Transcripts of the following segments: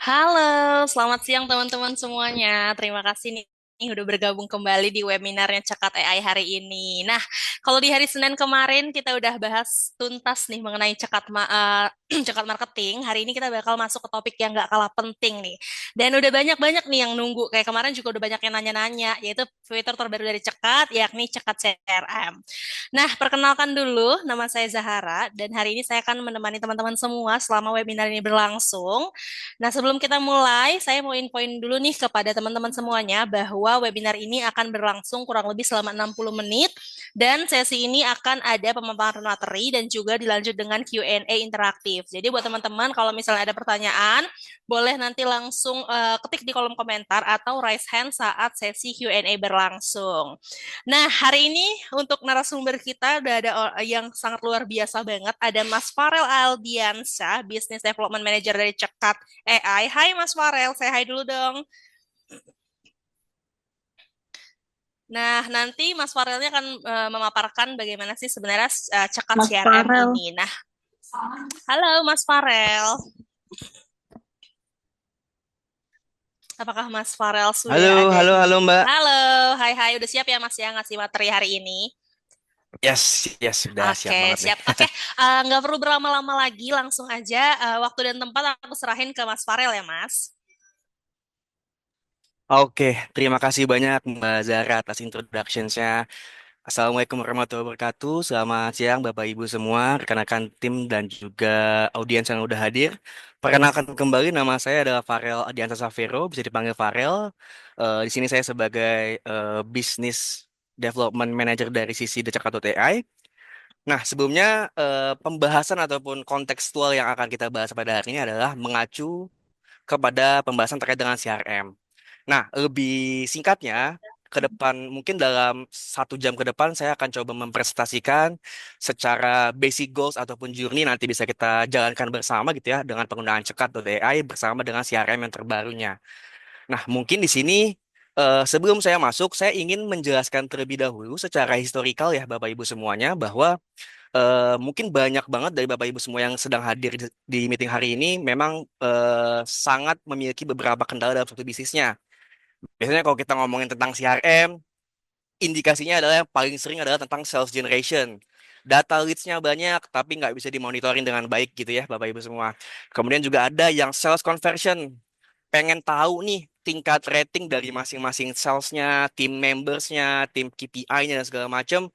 Halo, selamat siang teman-teman semuanya. Terima kasih nih udah bergabung kembali di webinarnya Cekat AI hari ini. Nah, kalau di hari Senin kemarin kita udah bahas tuntas nih mengenai cekat marketing. Hari ini kita bakal masuk ke topik yang nggak kalah penting nih. Dan udah banyak-banyak nih yang nunggu. Kayak kemarin juga udah banyak yang nanya-nanya, yaitu fitur terbaru dari Cekat, yakni Cekat CRM. Nah, perkenalkan dulu, nama saya Zahara, dan hari ini saya akan menemani teman-teman semua selama webinar ini berlangsung. Nah, sebelum kita mulai, saya mau infoin dulu nih kepada teman-teman semuanya bahwa webinar ini akan berlangsung kurang lebih selama 60 menit, dan sesi ini akan ada pemaparan materi dan juga dilanjut dengan Q&A interaktif. Jadi buat teman-teman, kalau misalnya ada pertanyaan, boleh nanti langsung ketik di kolom komentar atau raise hand saat sesi Q&A berlangsung. Nah, hari ini untuk narasumber kita udah ada yang sangat luar biasa banget. Ada Mas Farel Aldiansyah, Business Development Manager dari Cekat AI. Hai Mas Farel, saya hai dulu dong. Nah, nanti Mas Farelnya akan memaparkan bagaimana sih sebenarnya Cekat Mas CRM Farel. ini. Nah, halo Mas Farel. Apakah Mas Farel Halo, sudah ada halo, halo di... Mbak. Halo, hai hai, udah siap ya Mas ya ngasih materi hari ini? Yes, yes, sudah Oke, siap banget nih. siap. Oke, nggak perlu berlama-lama lagi, langsung aja waktu dan tempat aku serahin ke Mas Farel ya, Mas. Oke, terima kasih banyak Mbak Zara atas introduction-nya. Assalamualaikum warahmatullahi wabarakatuh. Selamat siang Bapak Ibu semua, rekan-rekan tim dan juga audiens yang udah hadir. Perkenalkan kembali, nama saya adalah Farel Adiansa Safero, bisa dipanggil Farel. Di sini saya sebagai Business Development Manager dari sisi The Jakarta AI. Nah, sebelumnya pembahasan ataupun kontekstual yang akan kita bahas pada hari ini adalah mengacu kepada pembahasan terkait dengan CRM. Nah, lebih singkatnya, ke depan mungkin dalam 1 jam ke depan saya akan coba mempresentasikan secara basic goals ataupun journey nanti bisa kita jalankan bersama gitu ya dengan penggunaan Cekat.ai bersama dengan CRM yang terbarunya. Nah, mungkin di sini sebelum saya masuk, saya ingin menjelaskan terlebih dahulu secara historikal ya Bapak Ibu semuanya bahwa mungkin banyak banget dari Bapak Ibu semua yang sedang hadir di meeting hari ini memang sangat memiliki beberapa kendala dalam suatu bisnisnya. Biasanya kalau kita ngomongin tentang CRM, indikasinya adalah yang paling sering adalah tentang sales generation. Data leads-nya banyak, tapi nggak bisa dimonitoring dengan baik gitu ya, Bapak Ibu semua. Kemudian juga ada yang sales conversion. Pengen tahu nih tingkat rating dari masing-masing salesnya, tim membersnya, tim KPI-nya, dan segala macam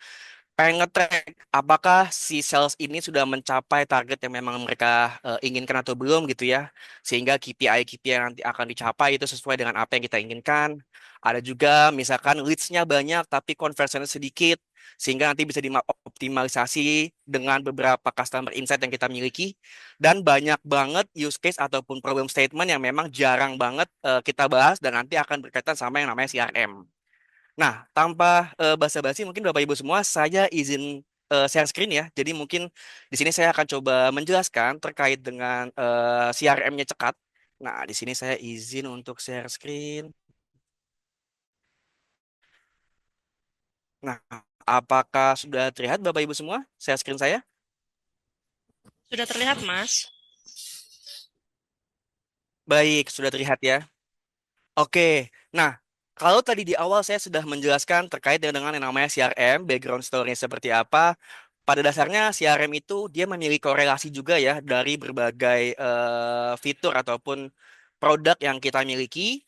pengen ngetrack apakah si sales ini sudah mencapai target yang memang mereka inginkan atau belum gitu ya. Sehingga KPI-KPI yang nanti akan dicapai itu sesuai dengan apa yang kita inginkan. Ada juga misalkan leads-nya banyak tapi conversion sedikit sehingga nanti bisa dioptimalisasi dengan beberapa customer insight yang kita miliki dan banyak banget use case ataupun problem statement yang memang jarang banget kita bahas dan nanti akan berkaitan sama yang namanya CRM. Nah, tanpa basa-basi, mungkin Bapak Ibu semua, saya izin share screen ya. Jadi mungkin di sini saya akan coba menjelaskan terkait dengan CRM-nya Cekat. Nah, di sini saya izin untuk share screen. Nah, apakah sudah terlihat Bapak Ibu semua share screen saya? Sudah terlihat, Mas? Baik, sudah terlihat ya. Oke, nah kalau tadi di awal saya sudah menjelaskan terkait dengan yang namanya CRM, background story-nya seperti apa. Pada dasarnya CRM itu dia memiliki korelasi juga ya dari berbagai fitur ataupun produk yang kita miliki.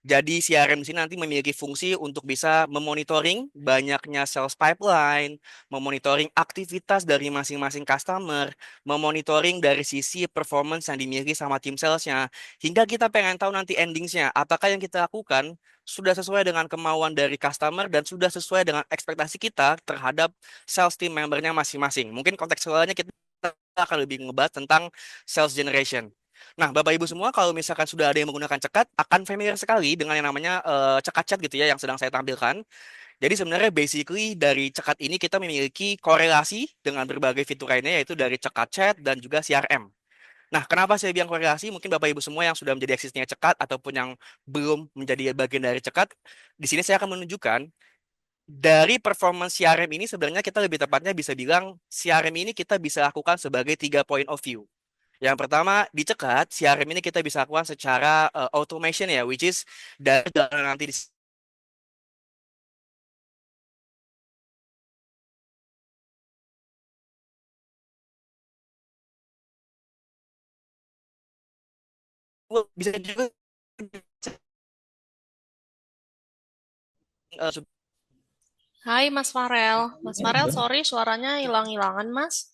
Jadi CRM di sini nanti memiliki fungsi untuk bisa memonitoring banyaknya sales pipeline, memonitoring aktivitas dari masing-masing customer, memonitoring dari sisi performance yang dimiliki sama tim salesnya, hingga kita pengen tahu nanti endingsnya, apakah yang kita lakukan sudah sesuai dengan kemauan dari customer dan sudah sesuai dengan ekspektasi kita terhadap sales team membernya masing-masing. Mungkin kontekstualnya kita akan lebih ngebahas tentang sales generation. Nah, Bapak Ibu semua, kalau misalkan sudah ada yang menggunakan cekat, akan familiar sekali dengan yang namanya cekat chat gitu ya, yang sedang saya tampilkan. Jadi sebenarnya basically dari cekat ini kita memiliki korelasi dengan berbagai fitur lainnya, yaitu dari cekat chat dan juga CRM. Nah, kenapa saya bilang korelasi? Mungkin Bapak Ibu semua yang sudah menjadi eksistensinya cekat ataupun yang belum menjadi bagian dari cekat, di sini saya akan menunjukkan dari performance CRM ini sebenarnya kita lebih tepatnya bisa bilang CRM ini kita bisa lakukan sebagai 3 point of view. Yang pertama dicekat, CRM ini kita bisa lakukan secara automation ya, which is dari nanti bisa juga uh, Hai Mas Farel. Mas Farel, sorry suaranya hilang-hilangan Mas.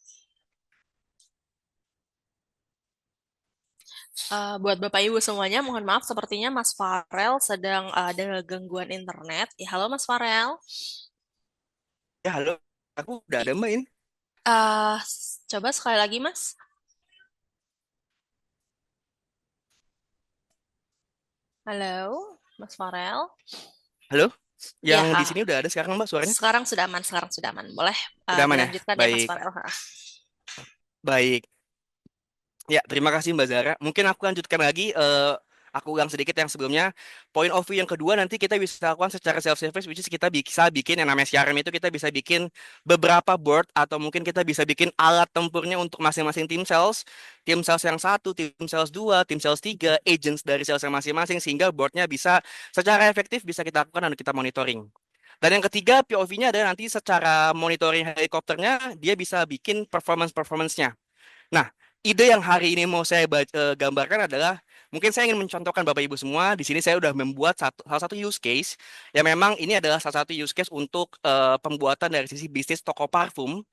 Buat Bapak Ibu semuanya, mohon maaf sepertinya Mas Farel sedang ada gangguan internet. Ya, halo Mas Farel. ya halo, aku udah I- ada main. Coba sekali lagi Mas. Halo, Mas Farel. Halo, Ya, yang di sini udah ada sekarang Mbak suaranya? sekarang sudah aman, sekarang sudah aman. Boleh Udah aman ya? dilanjutkan ya Mas Baik, Farel. baik. Ya, terima kasih Mbak Zara. Mungkin aku lanjutkan lagi, aku ulang sedikit yang sebelumnya. Point of view yang kedua nanti kita bisa lakukan secara self-service, which is kita bisa bikin yang namanya CRM itu kita bisa bikin beberapa board atau mungkin kita bisa bikin alat tempurnya untuk masing-masing tim sales. Tim sales yang satu, tim sales dua, tim sales tiga, agents dari sales yang masing-masing sehingga boardnya bisa secara efektif bisa kita lakukan dan kita monitoring. Dan yang ketiga, POV-nya adalah nanti secara monitoring helikopternya, dia bisa bikin performance-performance-nya. Nah, ide yang hari ini mau saya gambarkan adalah mungkin saya ingin mencontohkan Bapak Ibu semua. Di sini saya sudah membuat salah satu use case yang memang ini adalah salah satu use case untuk pembuatan dari sisi bisnis toko parfum.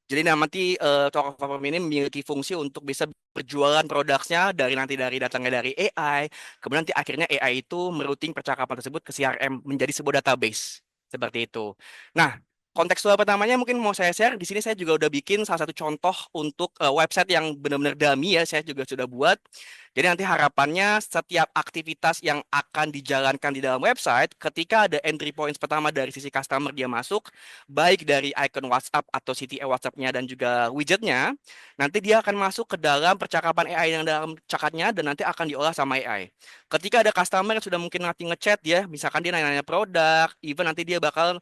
Jadi nanti toko parfum ini memiliki fungsi untuk bisa berjualan produknya dari datangnya dari AI, kemudian nanti akhirnya AI itu merouting percakapan tersebut ke CRM menjadi sebuah database seperti itu. Nah, kontekstual pertamanya mungkin mau saya share di sini saya juga udah bikin salah satu contoh untuk website yang benar-benar dummy ya, saya juga sudah buat. Jadi nanti harapannya setiap aktivitas yang akan dijalankan di dalam website, ketika ada entry points pertama dari sisi customer dia masuk, baik dari icon WhatsApp atau CTA WhatsApp-nya dan juga widgetnya, nanti dia akan masuk ke dalam percakapan AI yang dalam cakatnya dan nanti akan diolah sama AI. Ketika ada customer yang sudah mungkin nanti ngechat ya, misalkan dia nanya-nanya produk, even nanti dia bakal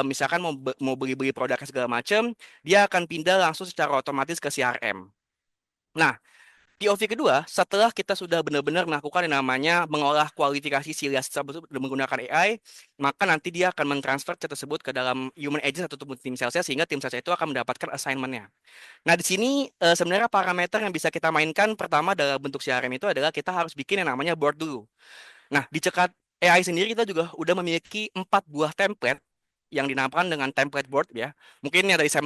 misalkan mau beli-beli produknya segala macam, dia akan pindah langsung secara otomatis ke CRM. Nah, POV kedua, setelah kita sudah benar-benar melakukan yang namanya mengolah kualifikasi Silia tersebut menggunakan AI, maka nanti dia akan mentransfer chat tersebut ke dalam human agent atau tim salesnya sehingga tim sales itu akan mendapatkan assignment-nya. Nah, di sini sebenarnya parameter yang bisa kita mainkan pertama dalam bentuk CRM itu adalah kita harus bikin yang namanya board dulu. Nah, di Cekat AI sendiri kita juga udah memiliki 4 buah template yang dinamakan dengan template board ya. Mungkin yang dari saya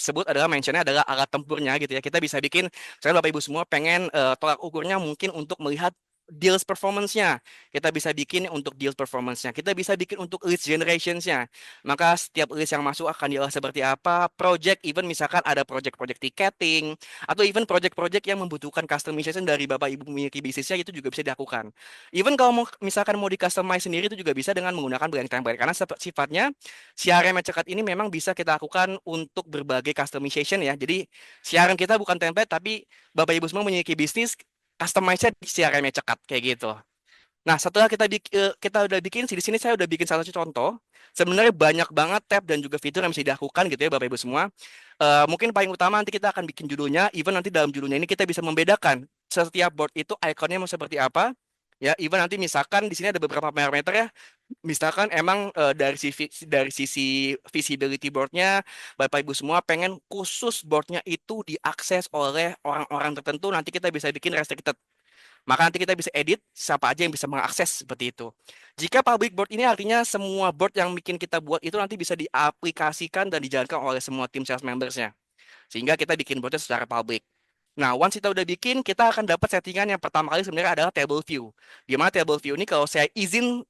sebut adalah mentionnya adalah alat tempurnya gitu ya. Kita bisa bikin, saya Bapak Ibu semua pengen tolak ukurnya mungkin untuk melihat deals performance-nya. Kita bisa bikin untuk deals performance-nya. Kita bisa bikin untuk leads generations-nya. Maka setiap list yang masuk akan diolah seperti apa. Project, even misalkan ada project-project ticketing, atau even project-project yang membutuhkan customization dari Bapak Ibu memiliki bisnisnya itu juga bisa dilakukan. Even kalau mau misalkan mau di customize sendiri itu juga bisa dengan menggunakan blank template karena sifatnya CRM cekat ini memang bisa kita lakukan untuk berbagai customization ya. Jadi CRM kita bukan template tapi Bapak Ibu semua memiliki bisnis customize-nya di CRM cekat kayak gitu. Nah, setelah kita udah bikin sih di sini saya udah bikin salah satu contoh. Sebenarnya banyak banget tab dan juga fitur yang bisa dilakukan gitu ya Bapak Ibu semua. Mungkin paling utama nanti kita akan bikin judulnya, even nanti dalam judulnya ini kita bisa membedakan setiap board itu ikonnya mau seperti apa. Ya, even nanti misalkan di sini ada beberapa parameter ya. Misalkan emang dari sisi visibility boardnya, Bapak Ibu semua pengen khusus boardnya itu diakses oleh orang-orang tertentu, nanti kita bisa bikin restricted. Maka nanti kita bisa edit siapa aja yang bisa mengakses seperti itu. Jika public board ini artinya semua board yang bikin kita buat itu nanti bisa diaplikasikan dan dijalankan oleh semua tim sales membersnya. Sehingga kita bikin boardnya secara public. Nah, once kita udah bikin, kita akan dapat settingan yang pertama kali sebenarnya adalah table view. Di mana table view ini kalau saya izin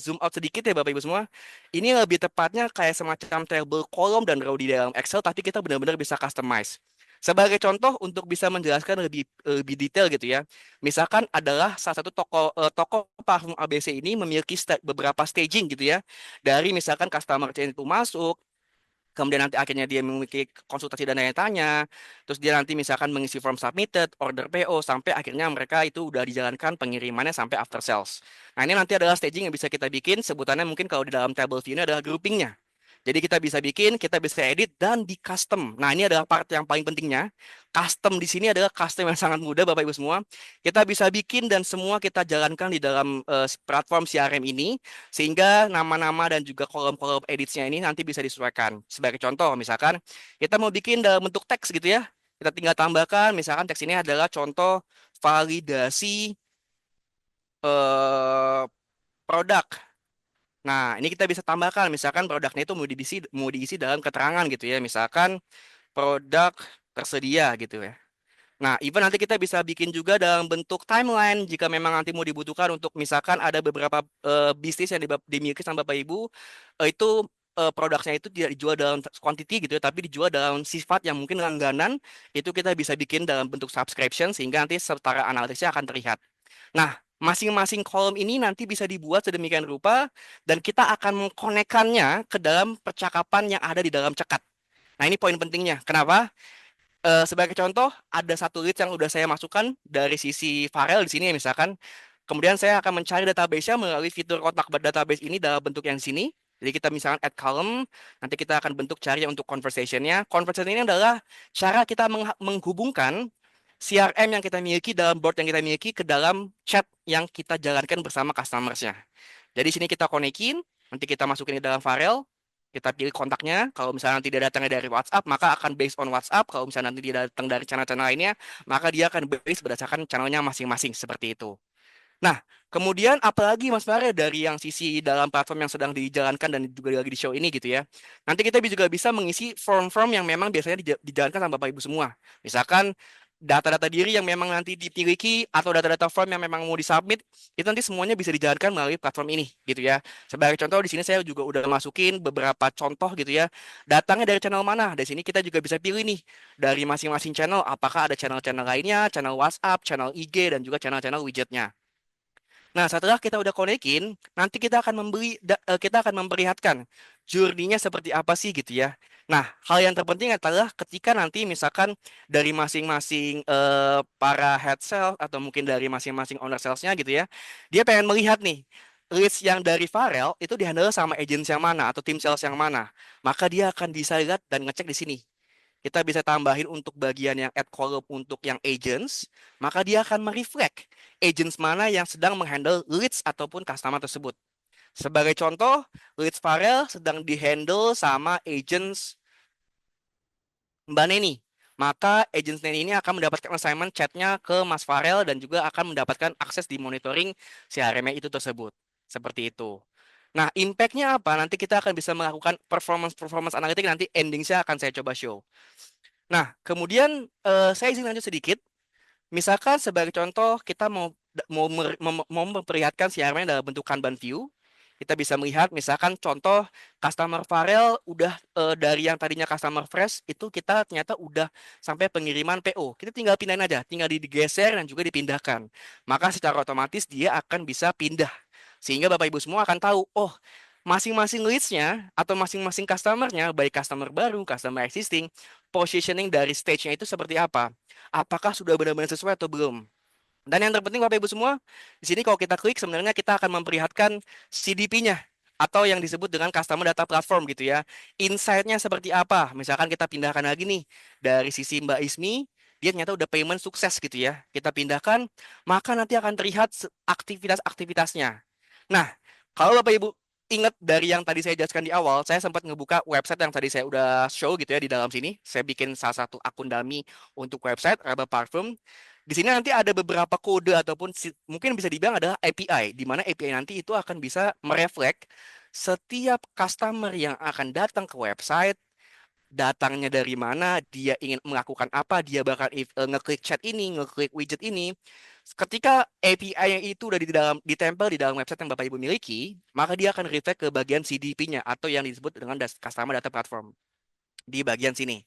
zoom out sedikit ya Bapak Ibu semua, ini lebih tepatnya kayak semacam table kolom dan row di dalam Excel, tapi kita benar-benar bisa customize. Sebagai contoh untuk bisa menjelaskan lebih detail gitu ya. Misalkan adalah salah satu toko parfum ABC ini memiliki beberapa staging gitu ya. Dari misalkan customer itu masuk, kemudian nanti akhirnya dia memiliki konsultasi dan tanya-tanya, terus dia nanti misalkan mengisi form submitted, order PO, sampai akhirnya mereka itu udah dijalankan pengirimannya sampai after sales. Nah ini nanti adalah staging yang bisa kita bikin, sebutannya mungkin kalau di dalam table view ini adalah groupingnya. Jadi kita bisa edit dan di custom. Nah, ini adalah part yang paling pentingnya. Custom di sini adalah custom yang sangat mudah, Bapak Ibu semua. Kita bisa bikin dan semua kita jalankan di dalam platform CRM ini, sehingga nama-nama dan juga kolom-kolom editsnya ini nanti bisa disesuaikan. Sebagai contoh, misalkan kita mau bikin dalam bentuk teks gitu ya. Kita tinggal tambahkan, misalkan teks ini adalah contoh validasi eh, produk. Nah, ini kita bisa tambahkan, misalkan produknya itu mau diisi dalam keterangan gitu ya, misalkan produk tersedia gitu ya. Nah, even nanti kita bisa bikin juga dalam bentuk timeline jika memang nanti mau dibutuhkan untuk misalkan ada beberapa bisnis yang dimiliki sama Bapak Ibu, itu produknya itu tidak dijual dalam quantity gitu ya, tapi dijual dalam sifat yang mungkin langganan, itu kita bisa bikin dalam bentuk subscription sehingga nanti setara analisisnya akan terlihat. Nah, masing-masing kolom ini nanti bisa dibuat sedemikian rupa dan kita akan mengkonekkannya ke dalam percakapan yang ada di dalam cekat. Nah, ini poin pentingnya. Kenapa? Sebagai contoh, ada satu lead yang udah saya masukkan dari sisi Farel di sini ya misalkan. Kemudian saya akan mencari database-nya melalui fitur kontak database ini dalam bentuk yang di sini. Jadi kita misalkan add column, nanti kita akan bentuk cari untuk conversation-nya. Conversation ini adalah cara kita menghubungkan CRM yang kita miliki dalam board yang kita miliki ke dalam chat yang kita jalankan bersama customers-nya. Jadi sini kita konekin, nanti kita masukin di dalam Farel, kita pilih kontaknya. Kalau misalnya nanti dia datangnya dari WhatsApp, maka akan based on WhatsApp. Kalau misalnya nanti dia datang dari channel-channel lainnya, maka dia akan based berdasarkan channelnya masing-masing seperti itu. Nah, kemudian apalagi Mas Maria dari yang sisi dalam platform yang sedang dijalankan dan juga lagi di show ini gitu ya. Nanti kita juga bisa mengisi form-form yang memang biasanya dijalankan sama Bapak Ibu semua. Misalkan data-data diri yang memang nanti dimiliki atau data-data form yang memang mau disubmit, itu nanti semuanya bisa dijalankan melalui platform ini gitu ya. Sebagai contoh di sini saya juga udah masukin beberapa contoh gitu ya. Datangnya dari channel mana? Di sini kita juga bisa pilih nih dari masing-masing channel apakah ada channel-channel lainnya, channel WhatsApp, channel IG dan juga channel-channel widgetnya. Nah, setelah kita udah konekin, nanti kita akan memperlihatkan journey-nya seperti apa sih gitu ya. Nah, hal yang terpenting adalah ketika nanti misalkan dari masing-masing para head sales atau mungkin dari masing-masing owner sales-nya gitu ya, dia pengen melihat nih list yang dari Farel itu dihandle sama agents yang mana atau tim sales yang mana. Maka dia akan bisa lihat dan ngecek di sini. Kita bisa tambahin untuk bagian yang add column untuk yang agents, maka dia akan mereflect agents mana yang sedang menghandle leads ataupun customer tersebut. Sebagai contoh, leads Farel sedang dihandle sama agents Mbak Neni. Maka agents Neni ini akan mendapatkan assignment chatnya ke Mas Farel dan juga akan mendapatkan akses di monitoring CRM itu tersebut. Seperti itu. Nah, impact-nya apa? Nanti kita akan bisa melakukan performance analitik nanti ending-nya akan saya coba show. Nah, kemudian saya izin lanjut sedikit. Misalkan sebagai contoh kita mau memperlihatkan CRM dalam bentuk Kanban view, kita bisa melihat misalkan contoh customer Farel udah dari yang tadinya customer fresh itu kita ternyata udah sampai pengiriman PO. Kita tinggal pindahin aja, tinggal digeser dan juga dipindahkan. Maka secara otomatis dia akan bisa pindah. Sehingga Bapak Ibu semua akan tahu, oh masing-masing leads-nya atau masing-masing customer-nya, baik customer baru, customer existing, positioning dari stage-nya itu seperti apa. Apakah sudah benar-benar sesuai atau belum? Dan yang terpenting Bapak Ibu semua, di sini kalau kita klik sebenarnya kita akan memperlihatkan CDP-nya atau yang disebut dengan Customer Data Platform gitu ya. Insight-nya seperti apa? Misalkan kita pindahkan lagi nih dari sisi Mbak Ismi, dia ternyata udah payment sukses gitu ya. Kita pindahkan, maka nanti akan terlihat aktivitas-aktivitasnya. Nah, kalau Bapak Ibu ingat dari yang tadi saya jelaskan di awal, saya sempat ngebuka website yang tadi saya udah show gitu ya di dalam sini. Saya bikin salah satu akun dummy untuk website Rebel Parfum. Di sini nanti ada beberapa kode ataupun mungkin bisa dibilang adalah API, di mana API nanti itu akan bisa mereflek setiap customer yang akan datang ke website, datangnya dari mana, dia ingin melakukan apa, dia bakal ngeklik chat ini, ngeklik widget ini. Ketika API yang itu udah ditempel di dalam website yang Bapak Ibu miliki, maka dia akan reflect ke bagian CDP-nya atau yang disebut dengan Customer Data Platform di bagian sini.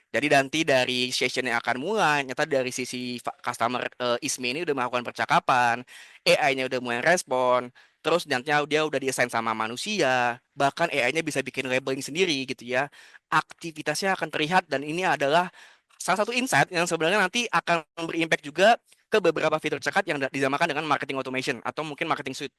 Jadi nanti dari session yang akan mulai, nyata dari sisi customer Ismi ini udah melakukan percakapan, AI-nya udah mulai respon, terus nantinya dia udah di-assign sama manusia, bahkan AI-nya bisa bikin labeling sendiri gitu ya. Aktivitasnya akan terlihat dan ini adalah salah satu insight yang sebenarnya nanti akan berimpact juga ke beberapa fitur cekat yang dinamakan dengan marketing automation atau mungkin marketing suite.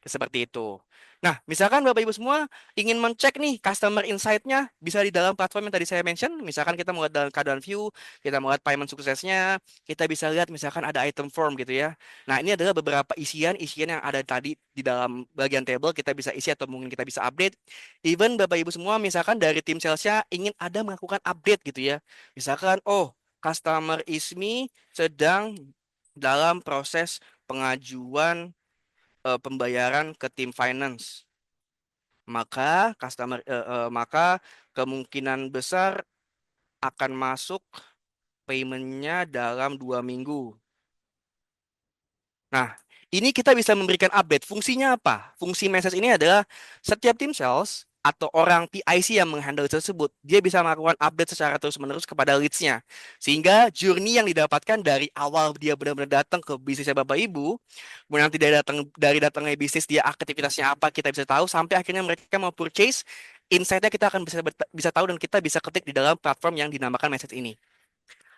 Seperti itu. Nah, misalkan Bapak Ibu semua ingin mencek nih customer insight-nya bisa di dalam platform yang tadi saya mention. Misalkan kita mau lihat dalam keadaan view, kita mau lihat payment suksesnya, kita bisa lihat misalkan ada item form gitu ya. Nah, ini adalah beberapa isian-isian yang ada tadi di dalam bagian table kita bisa isi atau mungkin kita bisa update. Even Bapak Ibu semua misalkan dari tim salesnya ingin ada melakukan update gitu ya. Misalkan, oh, customer ISMI sedang dalam proses pengajuan pembayaran ke tim finance, maka kemungkinan besar akan masuk paymentnya dalam 2 minggu. Nah, ini kita bisa memberikan update. Fungsinya apa? Fungsi message ini adalah setiap tim sales atau orang PIC yang menghandle tersebut, dia bisa melakukan update secara terus-menerus kepada leads-nya. Sehingga journey yang didapatkan dari awal dia benar-benar datang ke bisnisnya Bapak Ibu, kemudian nanti dari datangnya bisnis dia aktivitasnya apa, kita bisa tahu, sampai akhirnya mereka mau purchase, insight-nya kita akan bisa tahu dan kita bisa ketik di dalam platform yang dinamakan message ini.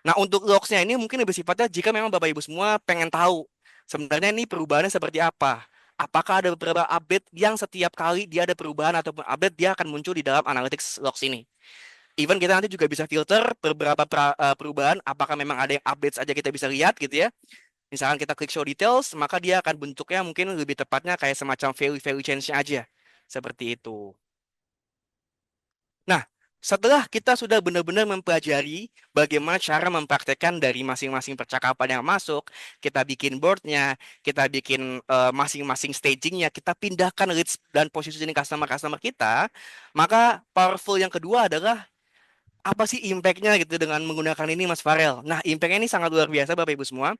Nah, untuk logs-nya ini mungkin lebih sifatnya jika memang Bapak Ibu semua pengen tahu sebenarnya ini perubahannya seperti apa. Apakah ada beberapa update yang setiap kali dia ada perubahan ataupun update dia akan muncul di dalam analytics logs ini. Even kita nanti juga bisa filter beberapa perubahan, apakah memang ada yang update saja kita bisa lihat gitu ya. Misalkan kita klik show details, maka dia akan bentuknya mungkin lebih tepatnya kayak semacam value-value change-nya aja. Seperti itu. Nah, setelah kita sudah benar-benar mempelajari bagaimana cara mempraktekkan dari masing-masing percakapan yang masuk, kita bikin boardnya, kita bikin masing-masing stagingnya, kita pindahkan leads dan positioning customer-customer kita, maka powerful yang kedua adalah apa sih impact-nya gitu dengan menggunakan ini Mas Farel. Nah, impact-nya ini sangat luar biasa Bapak Ibu semua.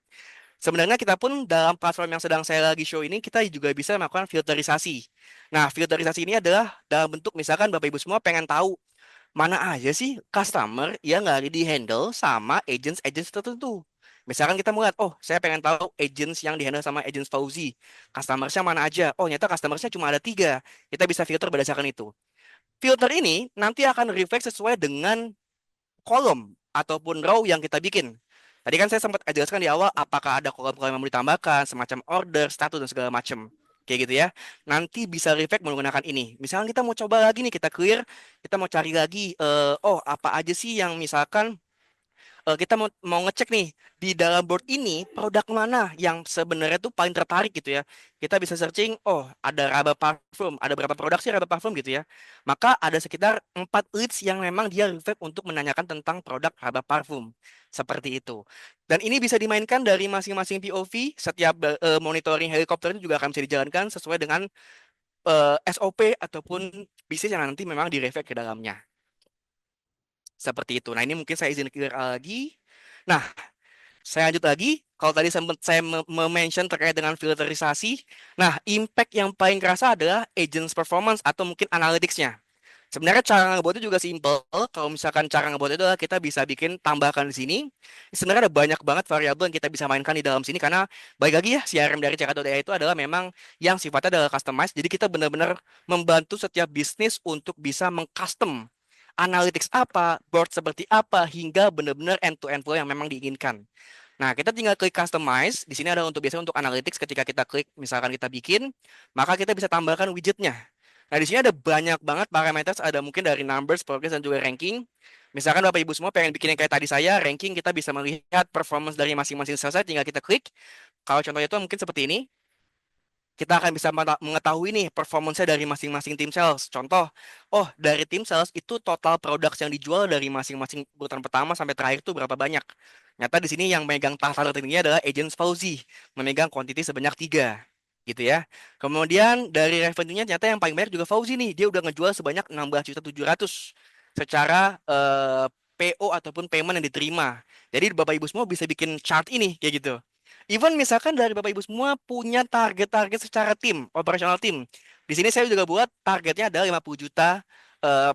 Sebenarnya kita pun dalam platform yang sedang saya lagi show ini, kita juga bisa melakukan filterisasi. Nah, filterisasi ini adalah dalam bentuk misalkan Bapak Ibu semua pengen tahu mana aja sih customer yang nggak di-handle sama agents-agents tertentu. Misalkan kita mau lihat, oh saya pengen tahu agents yang di-handle sama agents Fauzi. Customer-nya mana aja? Oh ternyata customer-nya cuma ada 3. Kita bisa filter berdasarkan itu. Filter ini nanti akan reflect sesuai dengan kolom ataupun row yang kita bikin. Tadi kan saya sempat jelaskan di awal apakah ada kolom-kolom yang mau ditambahkan, semacam order, status, dan segala macam. Kayak gitu ya. Nanti bisa reflect menggunakan ini. Misalnya kita mau coba lagi nih, kita clear, kita mau cari lagi, oh apa aja sih yang misalkan kita mau ngecek nih di dalam board ini produk mana yang sebenarnya tuh paling tertarik gitu ya. Kita bisa searching, oh ada raba parfum, ada berapa produk sih raba parfum gitu ya. Maka ada sekitar 4 leads yang memang dia reserve untuk menanyakan tentang produk raba parfum. Seperti itu. Dan ini bisa dimainkan dari masing-masing POV. Setiap monitoring helikopter itu juga akan bisa dijalankan sesuai dengan SOP ataupun bisnis yang nanti memang direfleks ke dalamnya. Seperti itu. Nah, ini mungkin saya izin clear lagi. Nah, saya lanjut lagi. Kalau tadi sempat saya mention terkait dengan filterisasi. Nah, impact yang paling kerasa adalah agents performance atau mungkin analytics-nya. Sebenarnya cara ngebuatnya juga simple. Kalau misalkan cara ngebuat itu adalah kita bisa bikin tambahkan di sini. Sebenarnya ada banyak banget variabel yang kita bisa mainkan di dalam sini karena baik lagi ya CRM dari Cakap.ai itu adalah memang yang sifatnya adalah customize. Jadi kita benar-benar membantu setiap bisnis untuk bisa mengcustom analytics apa, board seperti apa, hingga benar-benar end-to-end flow yang memang diinginkan. Nah, kita tinggal klik customize. Di sini ada untuk biasanya untuk analytics ketika kita klik, misalkan kita bikin, maka kita bisa tambahkan widgetnya. Nah, di sini ada banyak banget parameter, ada mungkin dari numbers, progress, dan juga ranking. Misalkan Bapak Ibu semua pengen bikin yang kayak tadi saya, ranking kita bisa melihat performance dari masing-masing selesai, tinggal kita klik. Kalau contohnya itu mungkin seperti ini kita akan bisa mengetahui nih performance dari masing-masing tim sales. Contoh, oh dari tim sales itu total produk yang dijual dari masing-masing urutan pertama sampai terakhir itu berapa banyak. Nyata di sini yang megang tahta tertingginya adalah Agents Fauzi, memegang quantity sebanyak 3. Gitu ya. Kemudian dari revenue-nya ternyata yang paling banyak juga Fauzi nih. Dia udah ngejual sebanyak 16.700.000 secara PO ataupun payment yang diterima. Jadi Bapak Ibu semua bisa bikin chart ini kayak gitu. Even misalkan dari Bapak Ibu semua punya target-target secara tim, operasional tim. Di sini saya juga buat targetnya adalah 50 juta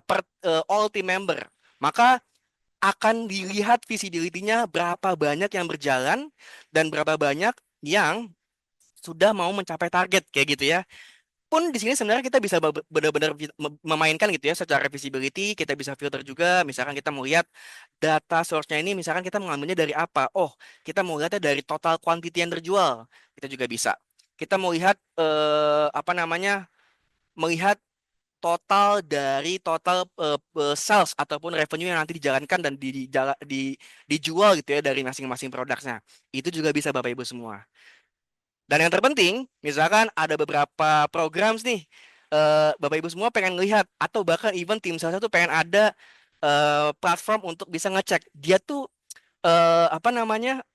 per all team member. Maka akan dilihat visibility-nya berapa banyak yang berjalan dan berapa banyak yang sudah mau mencapai target kayak gitu ya. Pun di sini sebenarnya kita bisa benar-benar memainkan gitu ya secara visibility, kita bisa filter juga. Misalkan kita mau lihat data source-nya ini, misalkan kita mengambilnya dari apa? Oh, kita mau lihatnya dari total quantity yang terjual. Kita juga bisa. kita mau lihat apa namanya, melihat total dari total sales ataupun revenue yang nanti dijalankan dan dijual gitu ya dari masing-masing produknya. Itu juga bisa Bapak Ibu semua. Dan yang terpenting, misalkan ada beberapa program nih, Bapak Ibu semua pengen lihat atau bahkan even tim saya tuh pengen ada platform untuk bisa ngecek dia tuh apa namanya,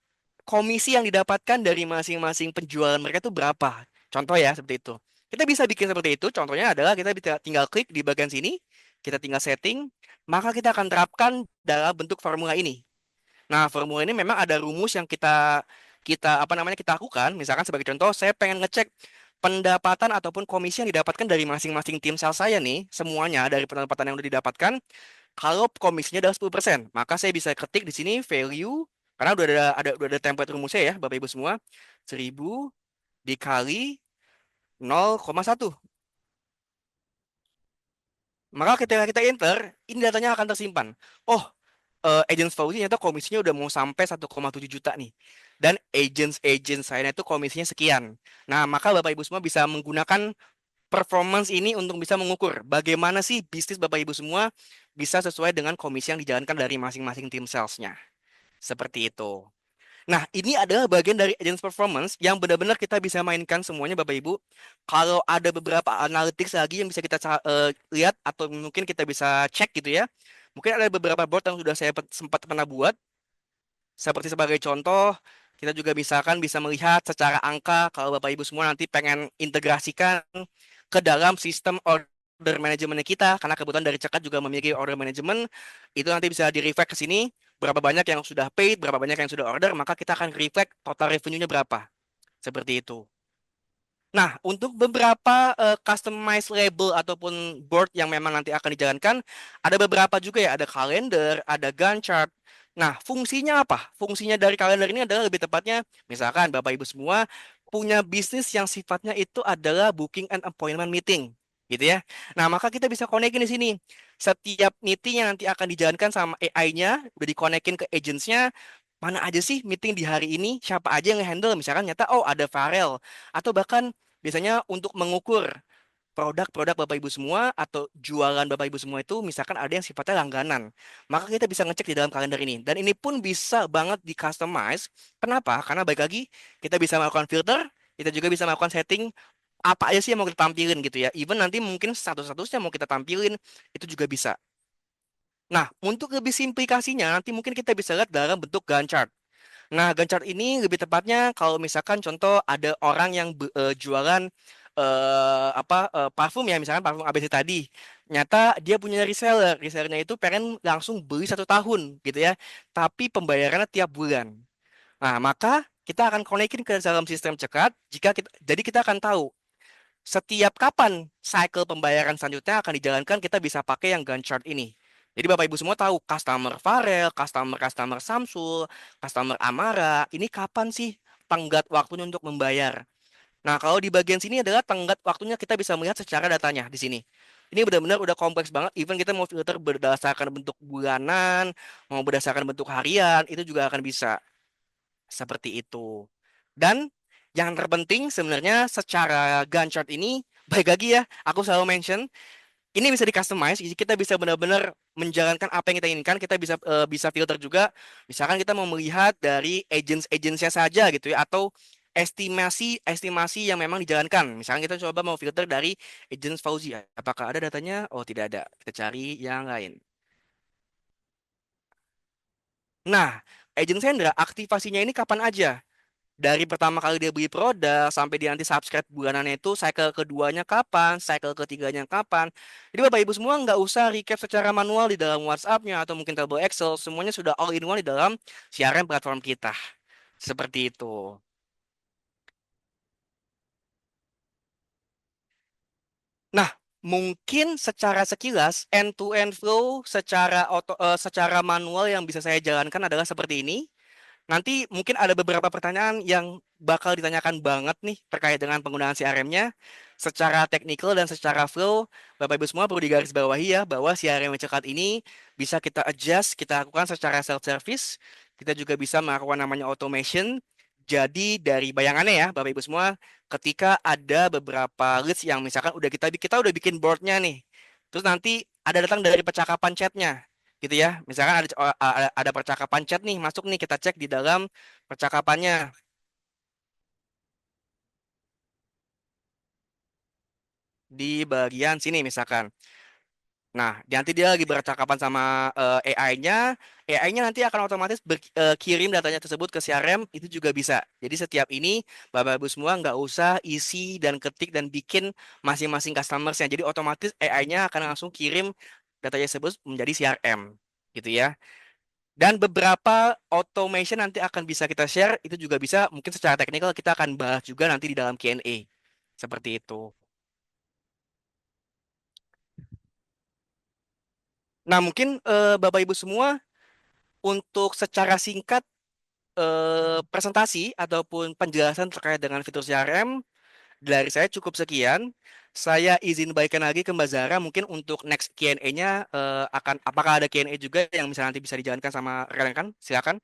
komisi yang didapatkan dari masing-masing penjualan mereka itu berapa. Contoh ya seperti itu. Kita bisa bikin seperti itu. Contohnya adalah kita bisa tinggal klik di bagian sini, kita tinggal setting, maka kita akan terapkan dalam bentuk formula ini. Nah, formula ini memang ada rumus yang kita kita apa namanya kita lakukan. Misalkan sebagai contoh, saya pengen ngecek pendapatan ataupun komisi yang didapatkan dari masing-masing tim sales saya nih, semuanya dari pendapatan yang sudah didapatkan. Kalau komisinya adalah 10%, maka saya bisa ketik di sini value karena udah ada template rumusnya ya, Bapak Ibu semua. 1000 dikali 0,1. Maka ketika kita enter, ini datanya akan tersimpan. Oh, agents Fauzi ternyata komisinya udah mau sampai 1,7 juta nih. Dan agents saya itu komisinya sekian. Nah, maka Bapak Ibu semua bisa menggunakan performance ini untuk bisa mengukur bagaimana sih bisnis Bapak Ibu semua bisa sesuai dengan komisi yang dijalankan dari masing-masing tim salesnya. Seperti itu. Nah, ini adalah bagian dari agents performance yang benar-benar kita bisa mainkan semuanya Bapak Ibu. Kalau ada beberapa analytics lagi yang bisa kita lihat atau mungkin kita bisa cek gitu ya. Mungkin ada beberapa board yang sudah saya sempat pernah buat. Seperti sebagai contoh, kita juga misalkan bisa melihat secara angka kalau Bapak Ibu semua nanti pengen integrasikan ke dalam sistem order manajemen kita, karena kebetulan dari Cekat juga memiliki order management, itu nanti bisa di-reflect ke sini, berapa banyak yang sudah paid, berapa banyak yang sudah order, maka kita akan reflect total revenue-nya berapa. Seperti itu. Nah, untuk beberapa customized label ataupun board yang memang nanti akan dijalankan, ada beberapa juga ya, ada kalender, ada Gantt chart. Nah, fungsinya apa? Fungsinya dari kalender ini adalah lebih tepatnya, misalkan Bapak Ibu semua punya bisnis yang sifatnya itu adalah booking and appointment meeting, gitu ya. Nah, maka kita bisa konekin di sini. Setiap meeting yang nanti akan dijalankan sama AI-nya, udah dikonekin ke agents-nya, mana aja sih meeting di hari ini, siapa aja yang handle, misalkan nyata, oh ada Farel, atau bahkan biasanya untuk mengukur produk-produk Bapak Ibu semua atau jualan Bapak Ibu semua itu misalkan ada yang sifatnya langganan. Maka kita bisa ngecek di dalam kalender ini. Dan ini pun bisa banget di customize. Kenapa? Karena baik lagi kita bisa melakukan filter, kita juga bisa melakukan setting apa aja sih yang mau kita tampilin gitu ya. Even nanti mungkin status-statusnya mau kita tampilin itu juga bisa. Nah, untuk lebih simplikasinya nanti mungkin kita bisa lihat dalam bentuk Gantt chart. Nah, Gantt chart ini lebih tepatnya kalau misalkan contoh ada orang yang jualan parfum ya, misalkan parfum ABC tadi. Nyata dia punya reseller, resellernya itu pengen langsung beli 1 tahun gitu ya. Tapi pembayarannya tiap bulan. Nah, maka kita akan konekin ke dalam sistem cekat. Jadi kita akan tahu setiap kapan cycle pembayaran selanjutnya akan dijalankan, kita bisa pakai yang Gantt chart ini. Jadi Bapak Ibu semua tahu customer Farel, customer Samsul, customer Amara, ini kapan sih tenggat waktunya untuk membayar. Nah, kalau di bagian sini adalah tenggat waktunya kita bisa melihat secara datanya di sini. Ini benar-benar udah kompleks banget. Even kita mau filter berdasarkan bentuk bulanan, mau berdasarkan bentuk harian, itu juga akan bisa. Seperti itu. Dan yang terpenting sebenarnya secara Gantt chart ini, baik lagi ya, aku selalu mention, ini bisa di-customize, jadi kita bisa benar-benar menjalankan apa yang kita inginkan, kita bisa filter juga. Misalkan kita mau melihat dari agents-agentsnya saja gitu ya, atau estimasi yang memang dijalankan. Misalkan kita coba mau filter dari agents Fauzi, apakah ada datanya? Oh, tidak ada. Kita cari yang lain. Nah, agent Sandra aktivasinya ini kapan aja? Dari pertama kali dia beli produk sampai dia nanti subscribe bulanannya itu cycle keduanya kapan, cycle ketiganya kapan. Jadi Bapak Ibu semua nggak usah recap secara manual di dalam WhatsApp-nya atau mungkin table Excel, semuanya sudah all in one di dalam CRM platform kita. Seperti itu. Nah, mungkin secara sekilas end-to-end flow secara manual yang bisa saya jalankan adalah seperti ini. Nanti mungkin ada beberapa pertanyaan yang bakal ditanyakan banget nih terkait dengan penggunaan CRM-nya. Secara technical dan secara flow, Bapak Ibu semua perlu digarisbawahi ya bahwa CRM yang cekat ini bisa kita adjust, kita lakukan secara self-service. Kita juga bisa melakukan namanya automation. Jadi dari bayangannya ya, Bapak Ibu semua, ketika ada beberapa leads yang misalkan udah kita udah bikin boardnya nih, terus nanti ada datang dari percakapan chatnya, gitu ya. Misalkan ada percakapan chat nih masuk nih, kita cek di dalam percakapannya di bagian sini misalkan. Nah, nanti dia lagi bercakapan sama AI-nya, AI-nya nanti akan otomatis kirim datanya tersebut ke CRM, itu juga bisa. Jadi setiap ini, Bapak Ibu semua nggak usah isi dan ketik dan bikin masing-masing customers-nya. Jadi otomatis AI-nya akan langsung kirim datanya tersebut menjadi CRM, gitu ya. Dan beberapa automation nanti akan bisa kita share, itu juga bisa, mungkin secara teknikal kita akan bahas juga nanti di dalam Q&A. Seperti itu. Nah, mungkin Bapak Ibu semua untuk secara singkat presentasi ataupun penjelasan terkait dengan fitur CRM dari saya cukup sekian. Saya izin baikkan lagi ke Mbak Zara mungkin untuk next Q&A-nya akan apakah ada Q&A juga yang misalnya nanti bisa dijalankan sama rekan-rekan? Silakan.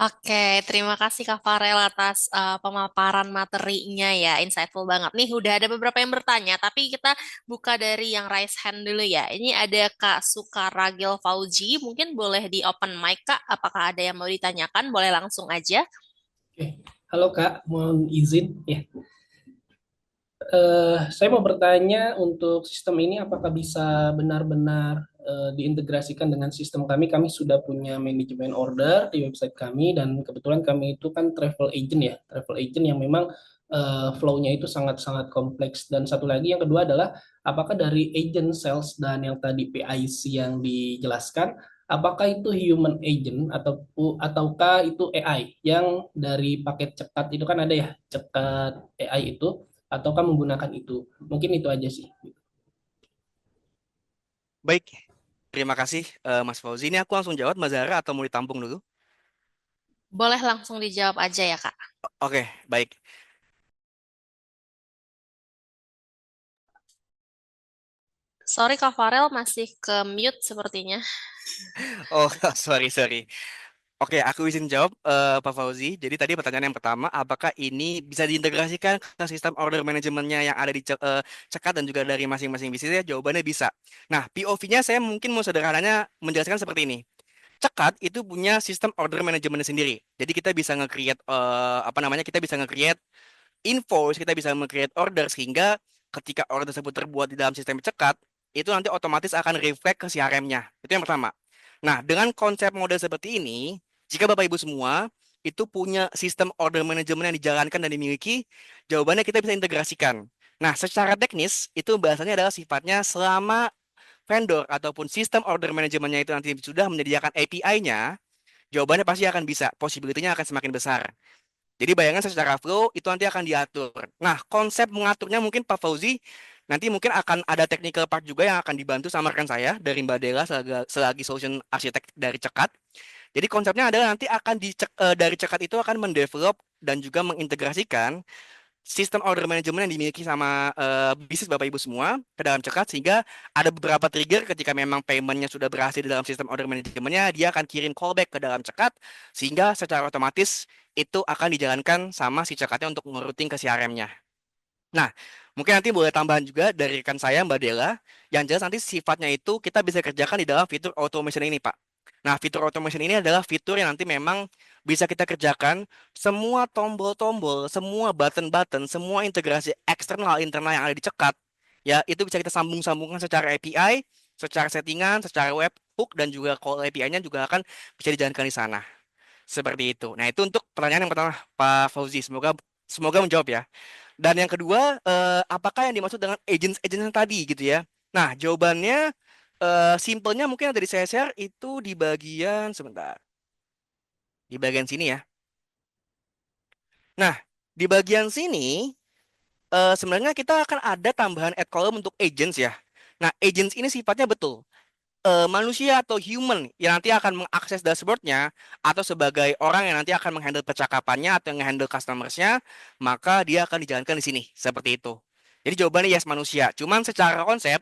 Oke, terima kasih Kak Farel atas pemaparan materinya ya, insightful banget. Nih, udah ada beberapa yang bertanya, tapi kita buka dari yang raise hand dulu ya. Ini ada Kak Sukaragil Fauji, mungkin boleh di open mic Kak, apakah ada yang mau ditanyakan? Boleh langsung aja. Oke, halo Kak, mohon izin ya. Saya mau bertanya untuk sistem ini apakah bisa benar-benar diintegrasikan dengan sistem kami? Kami sudah punya manajemen order di website kami dan kebetulan kami itu kan travel agent ya, travel agent yang memang flow-nya itu sangat-sangat kompleks. Dan satu lagi yang kedua adalah apakah dari agent sales dan yang tadi PIC yang dijelaskan, apakah itu human agent ataukah itu AI yang dari paket cekat itu kan ada ya, cekat AI itu ataukah menggunakan itu. Mungkin itu aja sih. Baik, terima kasih Mas Fauzi. Ini aku langsung jawab Mbak Zara atau mau ditampung dulu? Boleh langsung dijawab aja ya Kak. Oke, baik. Sorry Kak Farel masih ke mute sepertinya. Oh, sorry, sorry. Oke, aku izin jawab Pak Fauzi. Jadi tadi pertanyaan yang pertama, apakah ini bisa diintegrasikan ke sistem order manajemennya yang ada di Cekat dan juga dari masing-masing bisnisnya? Jawabannya bisa. Nah, POV-nya saya mungkin mau sederhananya menjelaskan seperti ini. Cekat itu punya sistem order manajemennya sendiri. Jadi kita bisa nge-create apa namanya? Kita bisa nge-create invoice, kita bisa nge-create order sehingga ketika order tersebut terbuat di dalam sistem cekat, itu nanti otomatis akan reflect ke CRM-nya. Itu yang pertama. Nah, dengan konsep model seperti ini, jika Bapak Ibu semua itu punya sistem order management yang dijalankan dan dimiliki, jawabannya kita bisa integrasikan. Nah, secara teknis, itu bahasanya adalah sifatnya selama vendor ataupun sistem order manajemennya itu nanti sudah menyediakan API-nya, jawabannya pasti akan bisa, possibility-nya akan semakin besar. Jadi bayangan secara flow itu nanti akan diatur. Nah, konsep mengaturnya mungkin Pak Fauzi nanti mungkin akan ada technical part juga yang akan dibantu sama rekan saya dari Mbak Dela selagi solution arsitek dari Cekat. Jadi konsepnya adalah nanti akan dari Cekat itu akan mendevelop dan juga mengintegrasikan sistem order management yang dimiliki sama bisnis Bapak Ibu semua ke dalam Cekat sehingga ada beberapa trigger ketika memang paymentnya sudah berhasil di dalam sistem order manajemennya dia akan kirim callback ke dalam Cekat sehingga secara otomatis itu akan dijalankan sama si Cekatnya untuk ngerouting ke CRM-nya. Nah, mungkin nanti boleh tambahan juga dari rekan saya Mbak Dela yang jelas nanti sifatnya itu kita bisa kerjakan di dalam fitur automation ini Pak. Nah, fitur automation ini adalah fitur yang nanti memang bisa kita kerjakan semua tombol-tombol, semua button-button, semua integrasi eksternal internal yang ada di Cekat, ya itu bisa kita sambung-sambungkan secara API, secara settingan, secara webhook dan juga call API-nya juga akan bisa dijalankan di sana. Seperti itu. Nah, itu untuk pertanyaan yang pertama Pak Fauzi. Semoga semoga menjawab ya. Dan yang kedua, apakah yang dimaksud dengan agents-agents yang tadi gitu ya? Nah, jawabannya simpelnya mungkin yang tadi saya share itu di bagian sebentar, di bagian sini ya. Nah, di bagian sini sebenarnya kita akan ada tambahan add column untuk agents ya. Nah, agents ini sifatnya betul manusia atau human yang nanti akan mengakses dashboardnya atau sebagai orang yang nanti akan menghandle percakapannya atau yang menghandle customersnya, maka dia akan dijalankan di sini seperti itu. Jadi jawabannya yes manusia. Cuman secara konsep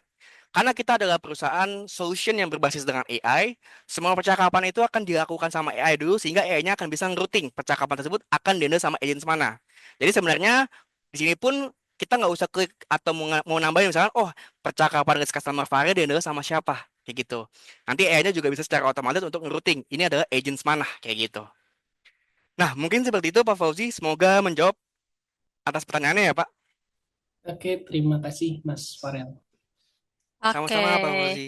Karena kita adalah perusahaan solution yang berbasis dengan AI, semua percakapan itu akan dilakukan sama AI dulu sehingga AI-nya akan bisa ngerouting percakapan tersebut akan dihandle sama agents mana. Jadi sebenarnya di sini pun kita nggak usah klik atau mau nambahin misalkan, oh percakapan dengan customer Fahri dihandle sama siapa, kayak gitu. Nanti AI-nya juga bisa secara otomatis untuk ngerouting. Ini adalah agents mana, kayak gitu. Nah, mungkin seperti itu Pak Fauzi. Semoga menjawab atas pertanyaannya ya Pak. Oke, terima kasih Mas Farel. Oke, Sama-sama Pak Fauzi.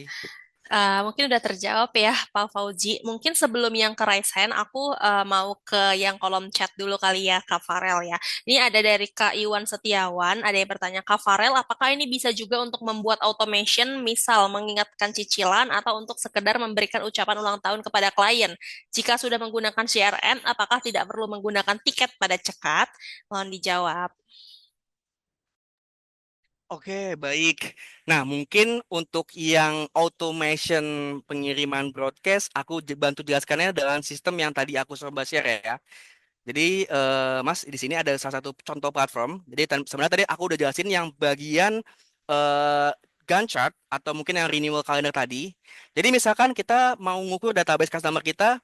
Mungkin udah terjawab ya, Pak Fauzi. Mungkin sebelum yang ke raise hand, aku mau ke yang kolom chat dulu kali ya, Kak Farel ya. Ini ada dari Kak Iwan Setiawan, ada yang bertanya, Kak Farel, apakah ini bisa juga untuk membuat automation, misal mengingatkan cicilan atau untuk sekedar memberikan ucapan ulang tahun kepada klien? Jika sudah menggunakan CRM, apakah tidak perlu menggunakan tiket pada cekat? Mohon dijawab. Oke, baik. Nah, mungkin untuk yang automation pengiriman broadcast, aku bantu jelaskannya dengan sistem yang tadi aku coba share ya. Jadi, Mas, di sini ada salah satu contoh platform. Jadi, sebenarnya tadi aku udah jelasin yang bagian eh, Gantt chart atau mungkin yang renewal calendar tadi. Jadi, misalkan kita mau ngukur database customer kita,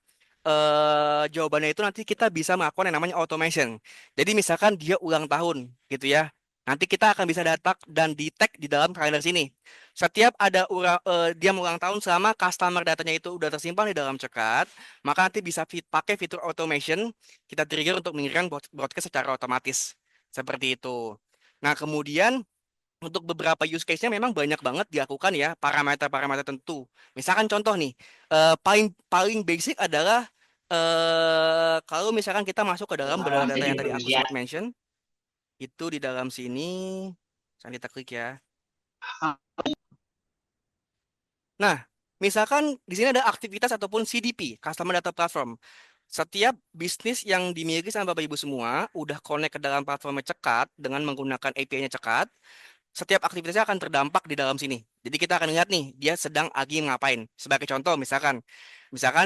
jawabannya itu nanti kita bisa melakukan yang namanya automation. Jadi, misalkan dia ulang tahun, gitu ya. Nanti kita akan bisa data dan di tag di dalam kalender sini. Setiap ada dia ulang tahun selama customer datanya itu udah tersimpan di dalam cekat, maka nanti bisa pakai fitur automation kita trigger untuk mengirimkan broadcast secara otomatis. Seperti itu. Nah, kemudian untuk beberapa use case-nya memang banyak banget dilakukan ya parameter-parameter tentu. Misalkan contoh nih, paling paling basic adalah kalau misalkan kita masuk ke dalam beberapa data yang tadi aku sempat mention, itu di dalam sini, misalkan kita klik ya. Nah, misalkan di sini ada aktivitas ataupun CDP, Customer Data Platform. Setiap bisnis yang dimiliki sama Bapak Ibu semua udah connect ke dalam platformnya Cekat dengan menggunakan API-nya Cekat, setiap aktivitasnya akan terdampak di dalam sini. Jadi kita akan lihat nih, dia sedang lagi ngapain. Sebagai contoh, misalkan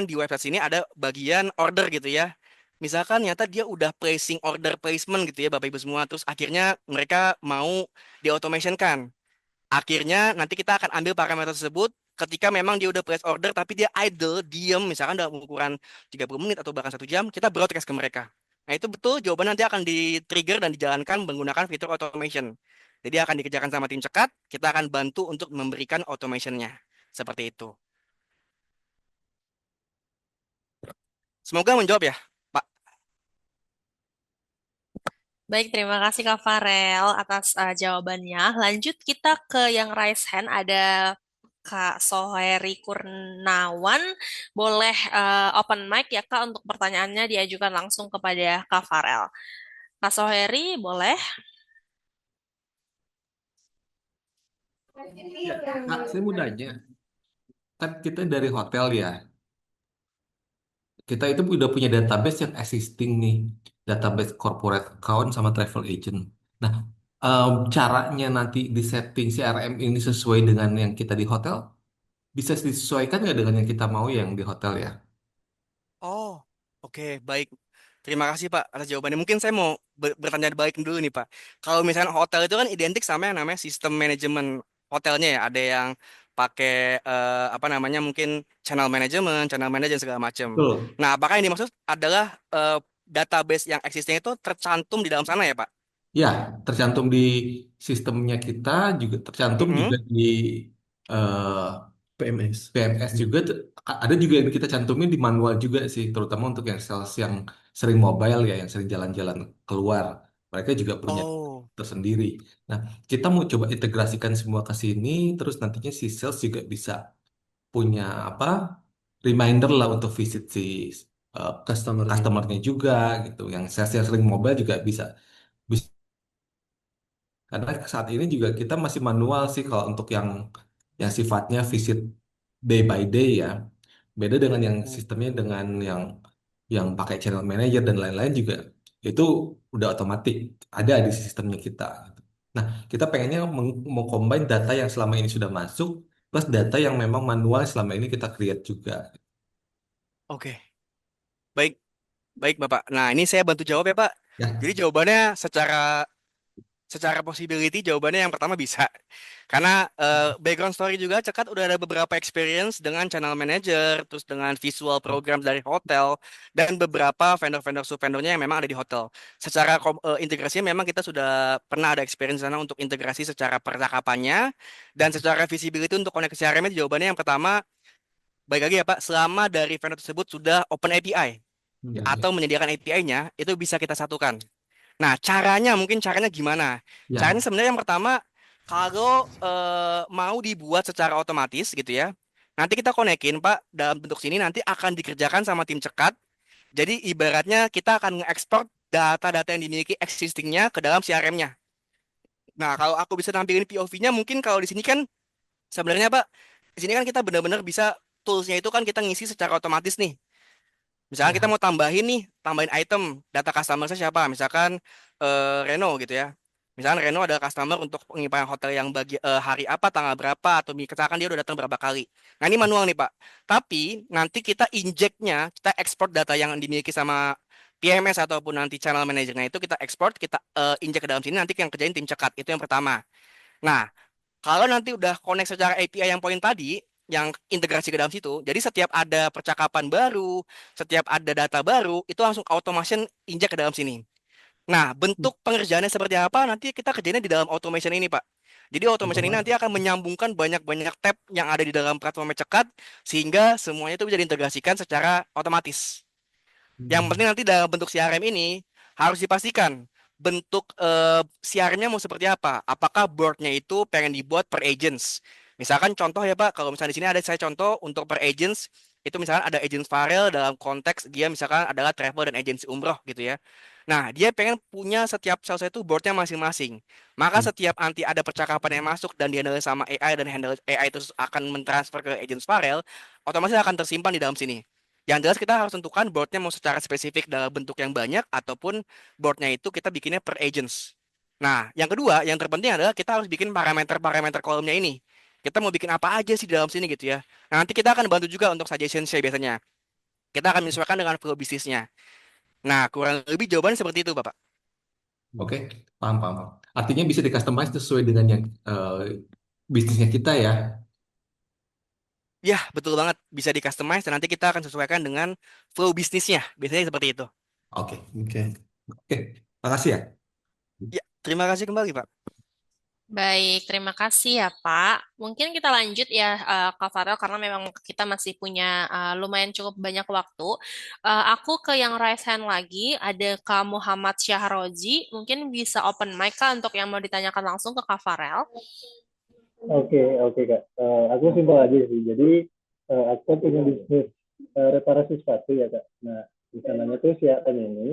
di website sini ada bagian order gitu ya. Misalkan nyata dia udah placing order placement gitu ya Bapak Ibu semua, terus akhirnya mereka mau di-automationkan. Akhirnya nanti kita akan ambil parameter tersebut ketika memang dia udah place order tapi dia idle, diem misalkan dalam ukuran 30 menit atau bahkan 1 jam, kita broadcast ke mereka. Nah itu betul jawaban nanti akan di-trigger dan dijalankan menggunakan fitur automation. Jadi akan dikerjakan sama tim cekat, kita akan bantu untuk memberikan automationnya. Seperti itu. Semoga menjawab ya, Pak. Baik, terima kasih Kak Farel atas jawabannya. Lanjut kita ke yang raise hand, ada Kak Soheri Kurnawan. Boleh open mic ya Kak untuk pertanyaannya diajukan langsung kepada Kak Farel. Kak Soheri, boleh? Ya, Kak, saya mau nanya, kan kita dari hotel ya, kita itu udah punya database yang existing nih, database corporate account sama travel agent. Nah, caranya nanti di setting CRM ini sesuai dengan yang kita di hotel, bisa disesuaikan nggak dengan yang kita mau yang di hotel ya? Oh, oke, baik. Terima kasih Pak atas jawabannya. Mungkin saya mau bertanya balik dulu nih Pak. Kalau misalnya hotel itu kan identik sama yang namanya sistem manajemen hotelnya ya. Ada yang pakai apa namanya mungkin channel manajemen, channel manager segala macam. Betul. Nah, apakah yang dimaksud adalah database yang existing itu tercantum di dalam sana ya Pak? Ya, tercantum di sistemnya kita juga tercantum Mm-mm. juga di eh, PMS. PMS juga ada juga yang kita cantumin di manual juga sih, terutama untuk yang sales yang sering mobile ya, yang sering jalan-jalan keluar. Mereka juga punya Oh, tersendiri. Nah, kita mau coba integrasikan semua ke sini, terus nantinya si sales juga bisa punya apa reminder lah untuk visit si customernya juga gitu. Yang sales yang sering mobile juga bisa karena saat ini juga kita masih manual sih kalau untuk yang sifatnya visit day by day ya. Beda dengan yang sistemnya dengan yang pakai channel manager dan lain-lain juga itu udah otomatis ada di sistemnya kita. Gitu. Nah, kita pengennya mau combine data yang selama ini sudah masuk plus data yang memang manual selama ini kita create juga. oke. Baik, baik Bapak. Nah, ini saya bantu jawab ya Pak. Ya, Jadi jawabannya secara Secara possibility jawabannya yang pertama bisa. Karena background story juga Cekat udah ada beberapa experience dengan channel manager, terus dengan visual program dari hotel, dan beberapa vendor-vendor sub-vendornya yang memang ada di hotel. Secara integrasinya memang kita sudah pernah ada experience di sana untuk integrasi secara percakapannya, dan secara visibility untuk koneksi CRM jawabannya yang pertama, baik lagi ya Pak, selama dari vendor tersebut sudah open API Ya, ya, atau menyediakan API-nya, itu bisa kita satukan. Nah, mungkin caranya gimana? Caranya ya, sebenarnya yang pertama, kalau mau dibuat secara otomatis gitu ya, nanti kita konekin Pak, dalam bentuk sini nanti akan dikerjakan sama tim Cekat. Jadi ibaratnya kita akan nge-export data-data yang dimiliki existingnya ke dalam CRM-nya. Nah, kalau aku bisa nampilin POV-nya, mungkin kalau di sini kan sebenarnya Pak, di sini kan kita benar-benar bisa tools-nya itu kan kita ngisi secara otomatis nih. Misalkan kita ya. mau tambahin nih, tambahin item data customer siapa? Misalkan Reno gitu ya. Misalkan Reno adalah customer untuk penyimpanan hotel yang hari apa, tanggal berapa, atau misalkan dia udah datang berapa kali. Nah ini manual nih Pak. Tapi nanti kita injeknya, kita ekspor data yang dimiliki sama PMS ataupun nanti channel manajernya itu kita ekspor, kita injek ke dalam sini, nanti yang kerjain tim cekat. Itu yang pertama. Nah, kalau nanti udah connect secara API yang poin tadi, yang integrasi ke dalam situ, jadi setiap ada percakapan baru, setiap ada data baru, itu langsung automation injek ke dalam sini. Nah, bentuk pengerjaannya seperti apa, nanti kita kerjainnya di dalam automation ini, Pak. Jadi automation ini nanti akan menyambungkan banyak-banyak tab yang ada di dalam platform cekat, sehingga semuanya itu bisa diintegrasikan secara otomatis. Yang Hmm. penting nanti dalam bentuk CRM ini harus dipastikan bentuk CRM-nya mau seperti apa. Apakah board-nya itu pengen dibuat per agents. Misalkan contoh ya Pak, kalau misalnya di sini ada saya contoh untuk per agents, itu misalkan ada agents Farel dalam konteks dia misalkan adalah travel dan agensi umroh gitu ya. Nah, dia pengen punya setiap sales itu board-nya masing-masing. Maka setiap nanti ada percakapan yang masuk dan dihandle sama AI dan handle AI itu akan mentransfer ke agents Farel, otomatis akan tersimpan di dalam sini. Yang jelas kita harus tentukan boardnya mau secara spesifik dalam bentuk yang banyak ataupun boardnya itu kita bikinnya per agents. Nah, yang kedua, yang terpenting adalah kita harus bikin parameter-parameter kolomnya ini. Kita mau bikin apa aja sih di dalam sini gitu ya. Nah, nanti kita akan bantu juga untuk suggestion saya biasanya. Kita akan menyesuaikan dengan flow bisnisnya. Nah, kurang lebih jawabannya seperti itu, Bapak. Oke, paham, paham, paham. Artinya bisa di-customize sesuai dengan yang bisnisnya kita ya. Ya, betul banget. Bisa di-customize dan nanti kita akan sesuaikan dengan flow bisnisnya. Biasanya seperti itu. Oke, oke, oke. Makasih ya. Ya, terima kasih kembali, Pak. Baik, terima kasih ya Pak. Mungkin kita lanjut ya Kak Farel karena memang kita masih punya lumayan cukup banyak waktu. Aku ke yang raise hand lagi, ada Kak Muhammad Syahrozi. Mungkin bisa open mic Kak untuk yang mau ditanyakan langsung ke Kak Farel. Oke, oke Kak. Aku simpel aja sih. Jadi aku kan punya bisnis reparasi sepatu ya Kak. Nah, di sananya tuh si ATM ini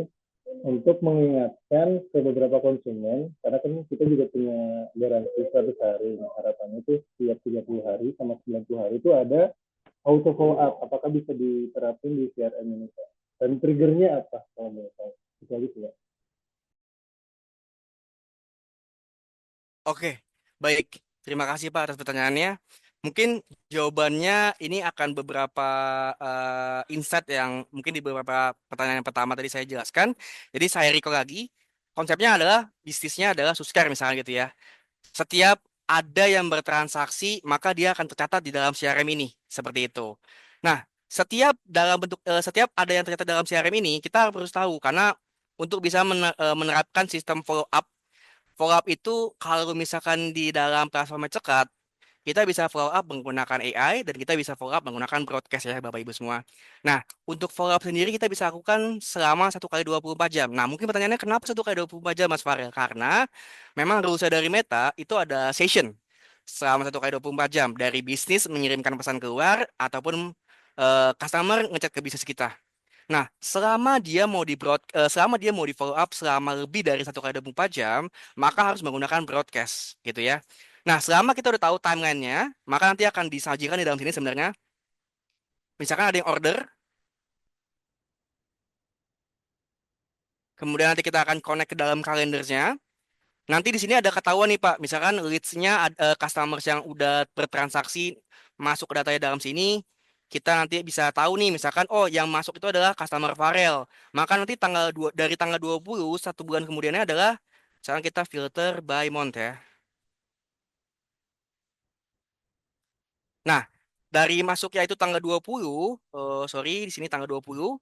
untuk mengingatkan ke beberapa konsumen, karena kan kita juga punya garansi 100 hari. Nah, harapannya itu setiap 30 hari sama 90 hari itu ada auto follow up. Apakah bisa diterapin di CRM ini Kak? Dan triggernya apa kalau mau tahu? Itu aja sih Kak. Oke, baik. Terima kasih Pak atas pertanyaannya. Mungkin jawabannya ini akan beberapa insight yang mungkin di beberapa pertanyaan yang pertama tadi saya jelaskan. Jadi saya recall lagi, konsepnya adalah bisnisnya adalah Suskar misalnya gitu ya. Setiap ada yang bertransaksi, maka dia akan tercatat di dalam CRM ini, seperti itu. Nah, setiap ada yang tercatat dalam CRM ini, kita harus tahu karena untuk bisa menerapkan sistem follow up itu kalau misalkan di dalam platform cekat, kita bisa follow up menggunakan AI dan kita bisa follow up menggunakan broadcast ya Bapak Ibu semua. Nah, untuk follow up sendiri kita bisa lakukan selama 1 kali 24 jam. Nah, mungkin pertanyaannya kenapa 1 kali 24 jam Mas Farel? Karena memang rules dari Meta itu ada session selama 1 kali 24 jam dari bisnis mengirimkan pesan keluar ataupun customer ngechat ke bisnis kita. Nah, selama dia mau di follow up selama lebih dari 1 kali 24 jam, maka harus menggunakan broadcast gitu ya. Nah, selama kita udah tahu timelinenya, maka nanti akan disajikan di dalam sini sebenarnya. Misalkan ada yang order, kemudian nanti kita akan connect ke dalam kalendernya. Nanti di sini ada ketahuan nih Pak, misalkan leads-nya customers yang udah bertransaksi masuk ke datanya dalam sini, kita nanti bisa tahu nih misalkan oh yang masuk itu adalah customer Farel. Maka nanti dari tanggal 20 1 bulan kemudiannya adalah Sekarang kita filter by month ya. Nah, dari masuknya itu tanggal 20, sorry di sini tanggal 20.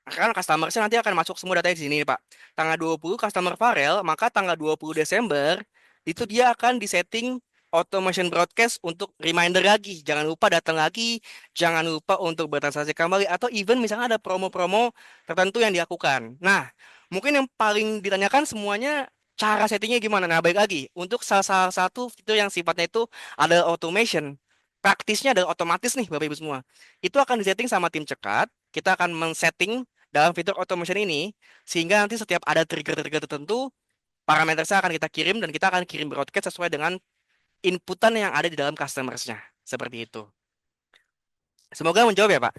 Kan customer-nya nanti akan masuk semua datanya di sini nih, Pak. Tanggal 20 customer Farel, maka tanggal 20 Desember itu dia akan disetting automation broadcast untuk reminder lagi. Jangan lupa datang lagi, jangan lupa untuk bertransaksi kembali atau even misalnya ada promo-promo tertentu yang dilakukan. Nah, mungkin yang paling ditanyakan semuanya cara settingnya gimana? Nah, baik lagi untuk salah satu fitur yang sifatnya itu ada automation. Praktisnya adalah otomatis nih Bapak Ibu semua. Itu akan disetting sama tim cekat. Kita akan men-setting dalam fitur automation ini sehingga nanti setiap ada trigger-trigger tertentu parameternya akan kita kirim dan kita akan kirim broadcast sesuai dengan inputan yang ada di dalam customersnya seperti itu. Semoga menjawab ya Pak.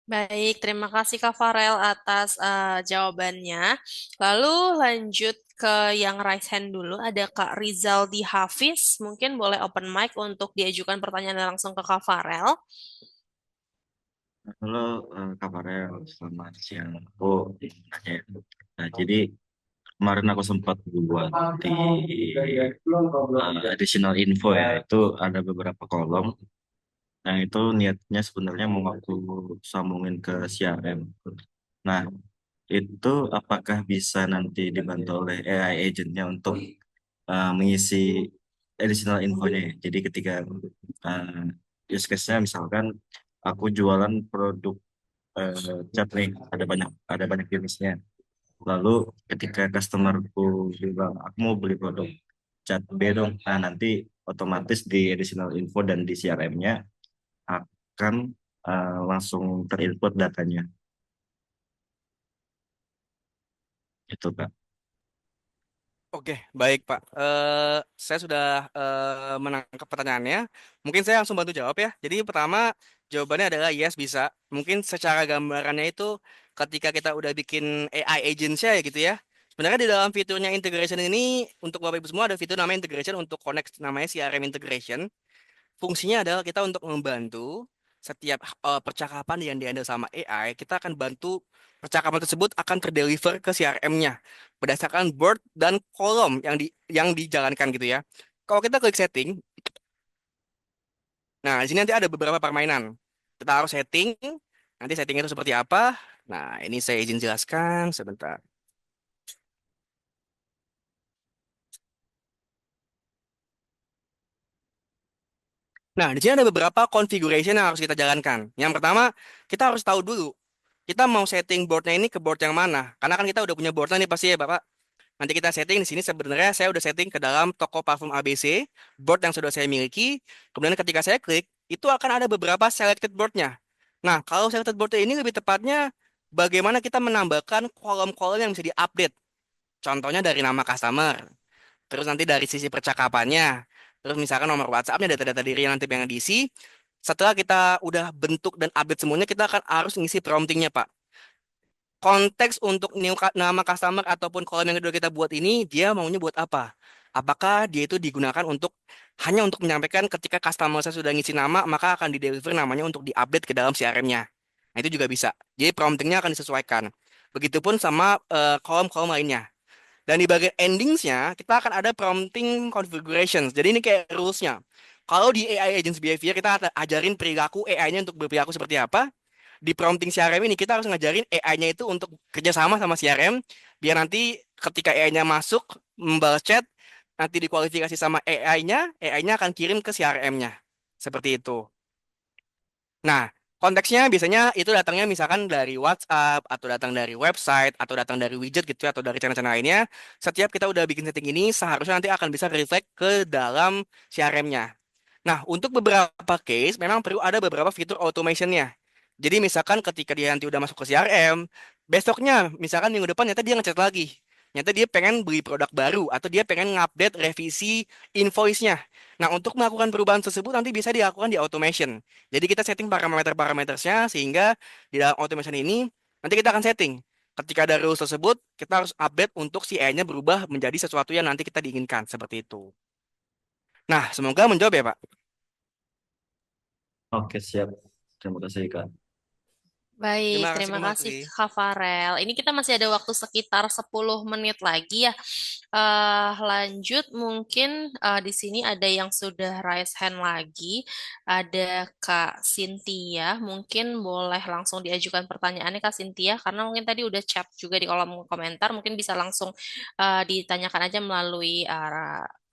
Baik, terima kasih Kak Farel atas jawabannya. Lalu lanjut ke yang raise hand dulu. Ada Kak Rizaldi Hafiz. Mungkin boleh open mic untuk diajukan pertanyaan langsung ke Kak Farel. Halo, Kak Farel, selamat siang. Aku nanya ya. Nah, jadi kemarin aku sempat buat di additional info ya, itu ada beberapa kolom. Nah, itu niatnya sebenarnya mau aku sambungin ke CRM. Nah, itu apakah bisa nanti dibantu oleh AI agentnya untuk mengisi additional infonya ya? Jadi ketika use case-nya misalkan aku jualan produk cat nih, ada banyak jenisnya. Lalu ketika customerku bilang aku mau beli produk cat B dong, nah nanti otomatis di additional info dan di CRM-nya akan langsung terinput datanya. Itu Kak. Oke, baik Pak. Saya sudah menangkap pertanyaannya. Mungkin saya langsung bantu jawab ya. Jadi pertama jawabannya adalah yes bisa. Mungkin secara gambarannya itu ketika kita udah bikin AI agents ya gitu ya. Sebenarnya di dalam fiturnya integration ini untuk Bapak Ibu semua ada fitur namanya integration untuk connect namanya CRM integration. Fungsinya adalah kita untuk membantu setiap percakapan yang dihandle sama AI, kita akan bantu percakapan tersebut akan terdeliver ke CRM-nya berdasarkan board dan kolom yang dijalankan gitu ya. Kalau kita klik setting, nah di sini nanti ada beberapa permainan. Kita harus setting, nanti settingnya itu seperti apa. Nah, ini saya izin jelaskan sebentar. Nah, di sini ada beberapa configuration yang harus kita jalankan. Yang pertama, kita harus tahu dulu kita mau setting boardnya ini ke board yang mana. Karena kan kita udah punya boardnya nih pasti ya Bapak. Nanti kita setting di sini sebenarnya saya udah setting ke dalam toko parfum ABC, board yang sudah saya miliki. Kemudian ketika saya klik, itu akan ada beberapa selected boardnya. Nah, kalau selected board ini lebih tepatnya bagaimana kita menambahkan kolom-kolom yang bisa diupdate. Contohnya dari nama customer, terus nanti dari sisi percakapannya, terus misalkan nomor WhatsApp-nya, data-data diri yang nanti pengen diisi. Setelah kita udah bentuk dan update semuanya, kita akan harus ngisi promptingnya, Pak. Konteks untuk nama customer ataupun kolom yang kedua kita buat ini, dia maunya buat apa? Apakah dia itu digunakan untuk hanya untuk menyampaikan ketika customer saya sudah ngisi nama, maka akan di-deliver namanya untuk di-update ke dalam CRM-nya. Nah, itu juga bisa. Jadi promptingnya akan disesuaikan. Begitupun sama kolom-kolom lainnya. Dan di bagian endingsnya, kita akan ada prompting configurations. Jadi ini kayak rules-nya. Kalau di AI Agents Behavior, kita ajarin perilaku AI-nya untuk berperilaku seperti apa. Di prompting CRM ini, kita harus ngajarin AI-nya itu untuk kerjasama sama CRM, biar nanti ketika AI-nya masuk, membalas chat, nanti dikualifikasi sama AI-nya, AI-nya akan kirim ke CRM-nya. Seperti itu. Nah, konteksnya biasanya itu datangnya misalkan dari WhatsApp, atau datang dari website, atau datang dari widget gitu ya, atau dari channel-channel lainnya. Setiap kita udah bikin setting ini, seharusnya nanti akan bisa reflect ke dalam CRM-nya. Nah, untuk beberapa case, memang perlu ada beberapa fitur automation-nya. Jadi misalkan ketika dia nanti udah masuk ke CRM, besoknya, misalkan minggu depan, nyata dia ngechat lagi. Nyata dia pengen beli produk baru, atau dia pengen ngupdate revisi invoice-nya. Nah, untuk melakukan perubahan tersebut nanti bisa dilakukan di automation. Jadi kita setting parameter-parametersnya, sehingga di dalam automation ini, nanti kita akan setting. Ketika ada rules tersebut, kita harus update untuk si AI-nya berubah menjadi sesuatu yang nanti kita diinginkan, seperti itu. Nah, semoga menjawab ya, Pak. Oke, siap. Terima kasih Kak. Baik, Terima kasih terima kasih Pemahri. Kak Farel. Ini kita masih ada waktu sekitar 10 menit lagi ya. Lanjut, mungkin di sini ada yang sudah raise hand lagi. Ada Kak Cynthia. Mungkin boleh langsung diajukan pertanyaannya Kak Cynthia, karena mungkin tadi udah chat juga di kolom komentar. Mungkin bisa langsung ditanyakan aja melalui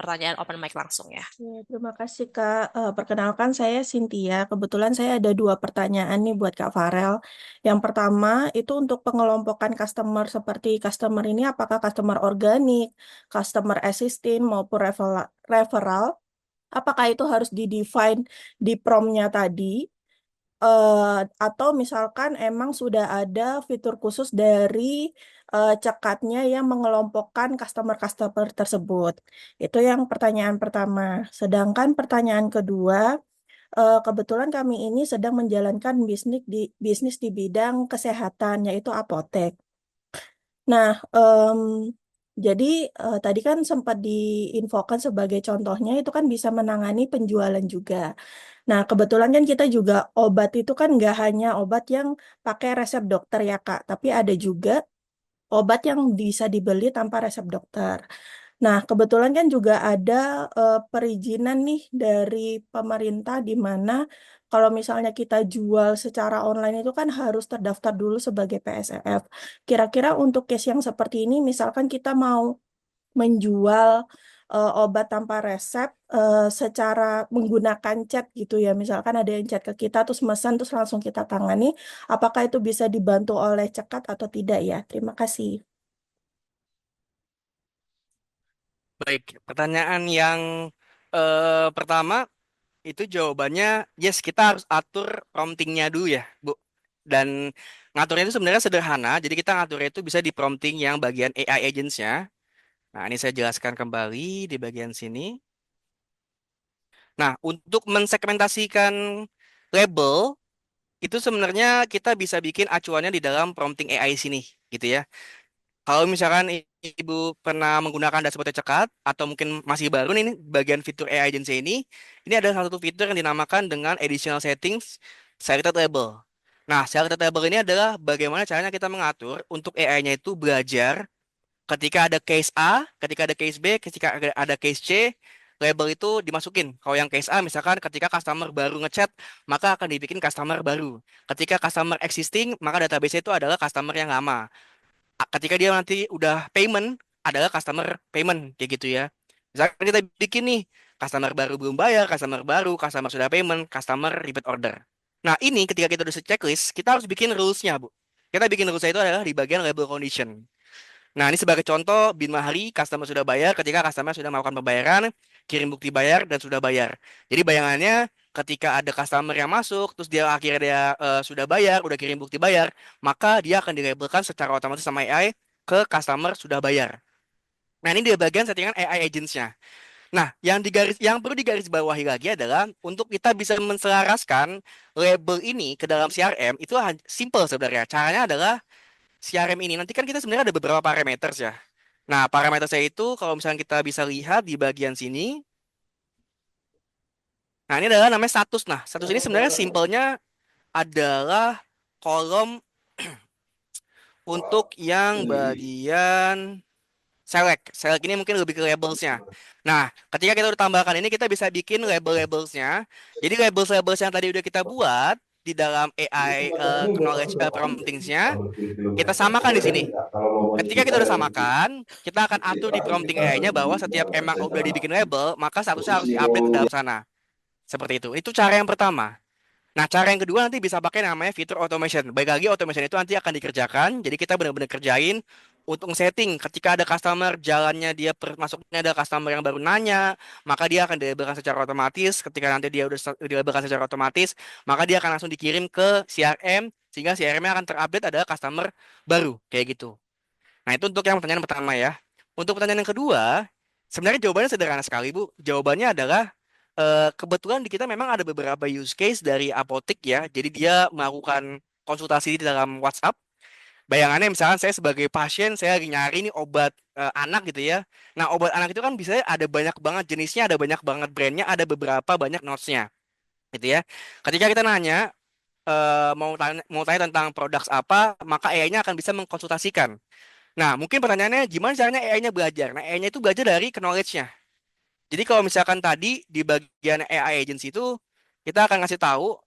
pertanyaan open mic langsung ya. Ya, terima kasih Kak. Perkenalkan saya Cynthia. Kebetulan saya ada dua pertanyaan nih buat Kak Farel. Yang pertama itu untuk pengelompokan customer seperti customer ini apakah customer organik, customer existing maupun referral. Apakah itu harus di-define di prompt-nya tadi? Atau misalkan emang sudah ada fitur khusus dari cekatnya yang mengelompokkan customer-customer tersebut. Itu yang pertanyaan pertama. Sedangkan pertanyaan kedua, kebetulan kami ini sedang menjalankan bisnis di bidang kesehatan, yaitu apotek. Nah, jadi tadi kan sempat diinfokan sebagai contohnya itu kan bisa menangani penjualan juga. Nah, kebetulan kan kita juga obat itu kan nggak hanya obat yang pakai resep dokter ya, Kak, tapi ada juga obat yang bisa dibeli tanpa resep dokter. Nah, kebetulan kan juga ada perizinan nih dari pemerintah di mana kalau misalnya kita jual secara online itu kan harus terdaftar dulu sebagai PSEF. Kira-kira untuk case yang seperti ini, misalkan kita mau menjual obat tanpa resep secara menggunakan chat gitu ya. Misalkan ada yang chat ke kita terus pesan terus langsung kita tangani, apakah itu bisa dibantu oleh Cekat atau tidak ya? Terima kasih. Baik, pertanyaan yang pertama itu jawabannya yes, kita harus atur promptingnya dulu ya, Bu. Dan ngaturnya itu sebenarnya sederhana, jadi kita ngaturnya itu bisa di prompting yang bagian AI agents-nya. Nah, ini saya jelaskan kembali di bagian sini. Nah, untuk mensegmentasikan label, itu sebenarnya kita bisa bikin acuannya di dalam prompting AI sini, gitu ya. Kalau misalkan Ibu pernah menggunakan dashboard cekat atau mungkin masih baru nih ini bagian fitur AI agency ini ada salah satu fitur yang dinamakan dengan additional settings selected label. Nah, selected label ini adalah bagaimana caranya kita mengatur untuk AI-nya itu belajar ketika ada case A, ketika ada case B, ketika ada case C, label itu dimasukin. Kalau yang case A misalkan ketika customer baru ngechat, maka akan dibikin customer baru. Ketika customer existing, maka database itu adalah customer yang lama. Ketika dia nanti udah payment adalah customer payment kayak gitu ya. Misalkan kita bikin nih customer baru belum bayar, customer baru, customer sudah payment, customer repeat order. Nah ini ketika kita udah checklist, kita harus bikin rules-nya Bu. Kita bikin rules-nya itu adalah di bagian label condition. Nah, ini sebagai contoh, Bin Mahari, customer sudah bayar ketika customer sudah melakukan pembayaran, kirim bukti bayar, dan sudah bayar. Jadi bayangannya, ketika ada customer yang masuk, terus dia akhirnya dia sudah bayar, udah kirim bukti bayar, maka dia akan dilabelkan secara otomatis sama AI ke customer sudah bayar. Nah, ini di bagian settingan AI agents-nya. Nah, yang perlu digarisbawahi lagi adalah untuk kita bisa menselaraskan label ini ke dalam CRM itu simple sebenarnya. Caranya adalah CRM ini nanti kan kita sebenarnya ada beberapa parameter ya. Nah, parameter saya itu kalau misalnya kita bisa lihat di bagian sini. Nah, ini adalah namanya status. Nah, status ini sebenarnya simpelnya adalah kolom untuk yang bagian select. Select ini mungkin lebih ke labelsnya. Nah, ketika kita udah tambahkan ini, kita bisa bikin label-labelsnya. Jadi labels-labels yang tadi udah kita buat di dalam AI knowledge promptingsnya, kita samakan di sini. Ketika kita udah samakan, kita akan atur di prompting AI-nya bahwa setiap emang udah dibikin label, maka statusnya harus diupdate ke dalam sana. Seperti itu. Itu cara yang pertama. Nah, cara yang kedua nanti bisa pakai namanya fitur automation. Baik lagi automation itu nanti akan dikerjakan. Jadi kita benar-benar kerjain untuk setting ketika ada customer jalannya dia masuknya ada customer yang baru nanya, maka dia akan dilabelkan secara otomatis. Ketika nanti dia udah dilabelkan secara otomatis, maka dia akan langsung dikirim ke CRM sehingga CRM-nya akan terupdate adalah customer baru kayak gitu. Nah, itu untuk yang pertanyaan pertama ya. Untuk pertanyaan yang kedua, sebenarnya jawabannya sederhana sekali, Bu. Jawabannya adalah kebetulan di kita memang ada beberapa use case dari apotek ya. Jadi dia melakukan konsultasi di dalam WhatsApp. Bayangannya misalnya saya sebagai pasien, saya lagi nyari nih obat anak gitu ya. Nah, obat anak itu kan bisa ada banyak banget jenisnya, ada banyak banget brandnya, ada beberapa banyak notes-nya gitu ya. Ketika kita nanya, mau tanya tentang produk apa, maka AI-nya akan bisa mengkonsultasikan. Nah, mungkin pertanyaannya gimana caranya AI-nya belajar? Nah, AI-nya itu belajar dari knowledge-nya. Jadi kalau misalkan tadi di bagian AI agency itu kita akan ngasih tahu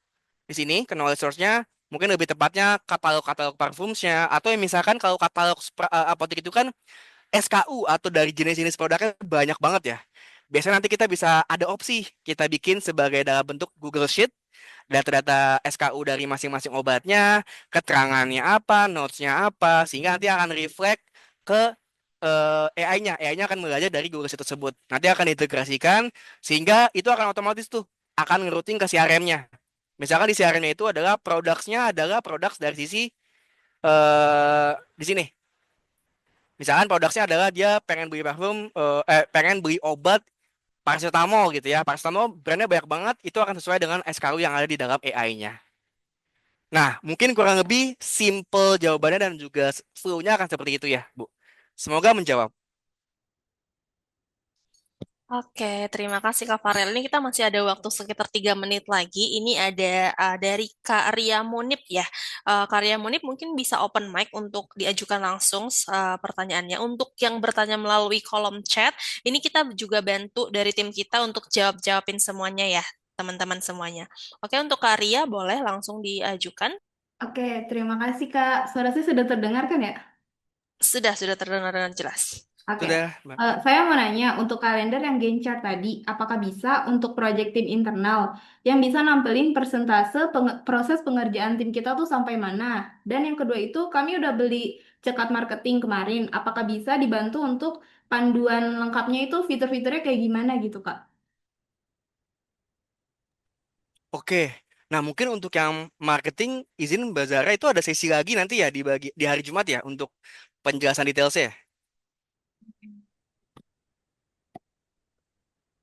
di sini knowledge source-nya, mungkin lebih tepatnya katalog-katalog parfumsnya, atau yang misalkan kalau katalog apotek itu kan SKU atau dari jenis-jenis produknya banyak banget ya. Biasanya nanti kita bisa ada opsi kita bikin sebagai dalam bentuk Google Sheet, data-data SKU dari masing-masing obatnya, keterangannya apa, notes-nya apa, sehingga nanti akan reflect ke AI-nya. AI-nya akan belajar dari Google Sheet tersebut. Nanti akan diintegrasikan, sehingga itu akan otomatis tuh akan ngerouting ke CRM-nya. Misalkan di CRM-nya itu adalah produknya adalah produk dari sisi di sini. Misalkan produknya adalah dia pengen beli parfum, pengen beli obat paracetamol gitu ya. Paracetamol brandnya banyak banget, itu akan sesuai dengan SKU yang ada di dalam AI-nya. Nah, mungkin kurang lebih simple jawabannya dan juga flow-nya akan seperti itu ya, Bu. Semoga menjawab. Oke, terima kasih Kak Farel. Ini kita masih ada waktu sekitar 3 menit lagi. Ini ada dari Kak Ria Munip ya. Kak Ria Munip mungkin bisa open mic untuk diajukan langsung pertanyaannya. Untuk yang bertanya melalui kolom chat, ini kita juga bantu dari tim kita untuk jawab-jawabin semuanya ya, teman-teman semuanya. Oke, untuk Kak Ria boleh langsung diajukan. Oke, terima kasih Kak. Suara saya sudah terdengar kan ya? Sudah terdengar dengan jelas. Oke. Sudah, Mbak. Saya mau nanya, untuk kalender yang gencar tadi, apakah bisa untuk proyek tim internal yang bisa nampilin persentase proses pengerjaan tim kita tuh sampai mana? Dan yang kedua itu, kami udah beli cekat marketing kemarin. Apakah bisa dibantu untuk panduan lengkapnya itu fitur-fiturnya kayak gimana gitu, Kak? Oke. Nah, mungkin untuk yang marketing, izin Mbak Zara itu ada sesi lagi nanti ya di hari Jumat ya untuk penjelasan detailsnya ya?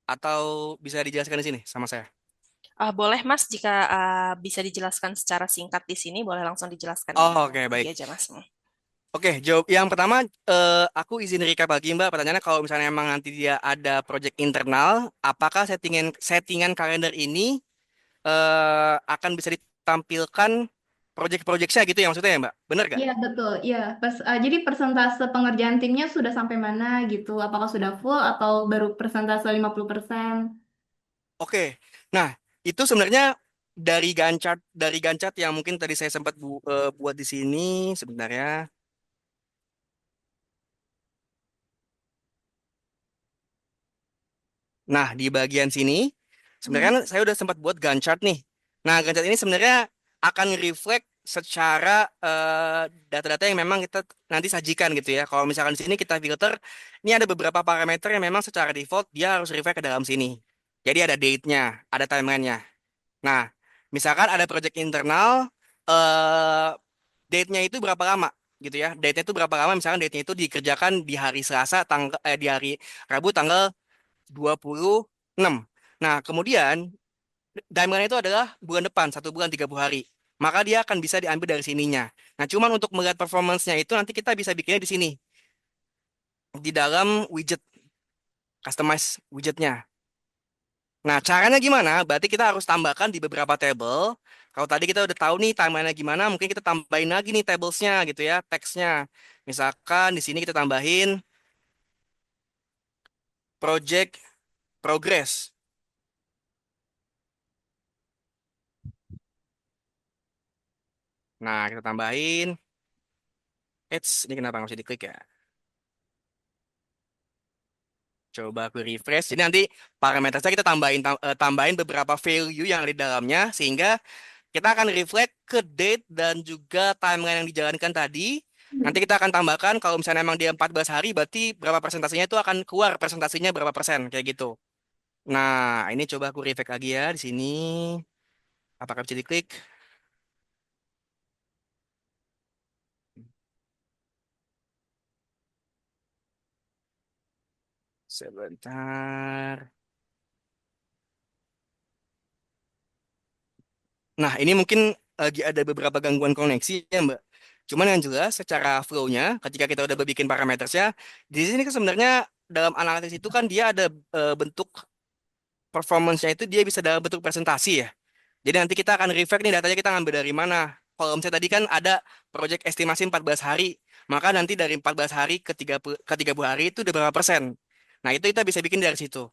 Atau bisa dijelaskan di sini sama saya? Boleh Mas, jika bisa dijelaskan secara singkat di sini, boleh langsung dijelaskan di Oh, oke, lagi baik. aja Mas. Oke, jawab yang pertama, aku izin recap lagi Mbak. Pertanyaannya kalau misalnya emang nanti dia ada project internal, apakah settingan kalender ini akan bisa ditampilkan project-projectnya gitu ya maksudnya ya Mbak? Bener gak? Iya, betul. Iya, jadi persentase pengerjaan timnya sudah sampai mana gitu? Apakah sudah full atau baru persentase 50%? Oke, nah itu sebenarnya dari Gantt chart yang mungkin tadi saya sempat buat di sini sebentar ya. Nah, di bagian sini sebenarnya Hmm. kan saya udah sempat buat Gantt chart nih. Nah, Gantt chart ini sebenarnya akan reflect secara data-data yang memang kita nanti sajikan gitu ya. Kalau misalkan di sini kita filter, ini ada beberapa parameter yang memang secara default dia harus reflect ke dalam sini. Jadi ada date-nya, ada timeline-nya. Nah, misalkan ada project internal, eh date-nya itu berapa lama gitu ya. Date-nya itu berapa lama, misalkan date-nya itu dikerjakan di hari Selasa, di hari Rabu tanggal 26. Nah, kemudian timeline itu adalah bulan depan, 1 bulan 30 hari. Maka dia akan bisa diambil dari sininya. Nah, cuman untuk melihat performance-nya itu nanti kita bisa bikinnya di sini. Di dalam widget, customize widgetnya. Nah, caranya gimana? Berarti kita harus tambahkan di beberapa table. Kalau tadi kita udah tahu nih timeline gimana, mungkin kita tambahin lagi nih tablesnya gitu ya, teksnya. Misalkan di sini kita tambahin project progress. Nah, kita tambahin. Ini kenapa nggak bisa diklik ya? Coba aku refresh. Jadi nanti parameternya kita tambahin beberapa value yang ada di dalamnya sehingga kita akan reflect ke date dan juga timeline yang dijalankan tadi. Nanti kita akan tambahkan kalau misalnya emang dia 14 hari berarti berapa persentasenya itu akan keluar presentasinya berapa persen kayak gitu. Nah, ini coba aku reflect lagi ya di sini. Apakah bisa diklik? Sebentar. Nah, ini mungkin lagi ada beberapa gangguan koneksi ya, Mbak. Cuman yang jelas secara flow-nya, ketika kita udah bikin parametersnya, di sini kan sebenarnya dalam analisis itu kan dia ada bentuk performance-nya itu dia bisa dalam bentuk presentasi ya. Jadi nanti kita akan reflect nih datanya kita ngambil dari mana. Kalau misalnya tadi kan ada project estimasi 14 hari, maka nanti dari 14 hari ke 30 hari itu udah berapa persen. Nah, itu kita bisa bikin dari situ.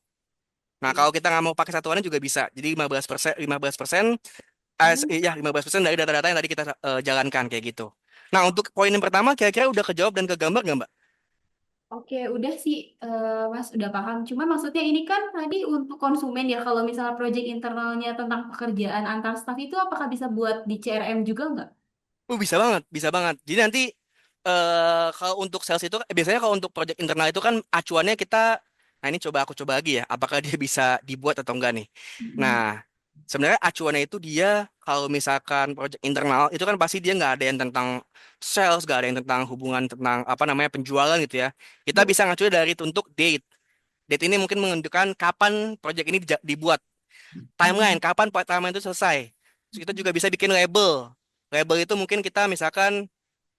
Nah, kalau kita nggak mau pakai satuannya juga bisa. Jadi 15%, 15%, ya 15% dari data-data yang tadi kita jalankan kayak gitu. Nah, untuk poin yang pertama kira-kira udah kejawab dan kegambar nggak, Mbak? Oke, udah sih, Mas, udah paham. Cuma maksudnya ini kan tadi untuk konsumen ya, kalau misalnya proyek internalnya tentang pekerjaan antar staf itu apakah bisa buat di CRM juga nggak? Bisa banget, bisa banget. Jadi nanti kalau untuk sales itu biasanya kalau untuk project internal itu kan acuannya kita, nah ini coba aku coba lagi ya, apakah dia bisa dibuat atau enggak nih. Nah, Mm-mm. sebenarnya acuannya itu dia kalau misalkan project internal itu kan pasti dia nggak ada yang tentang sales, nggak ada yang tentang hubungan tentang apa namanya penjualan gitu ya. Kita bisa ngacu dari untuk date. Date ini mungkin menunjukkan kapan project ini dibuat, timeline, kapan timeline itu selesai. Terus kita juga bisa bikin label. Label itu mungkin kita misalkan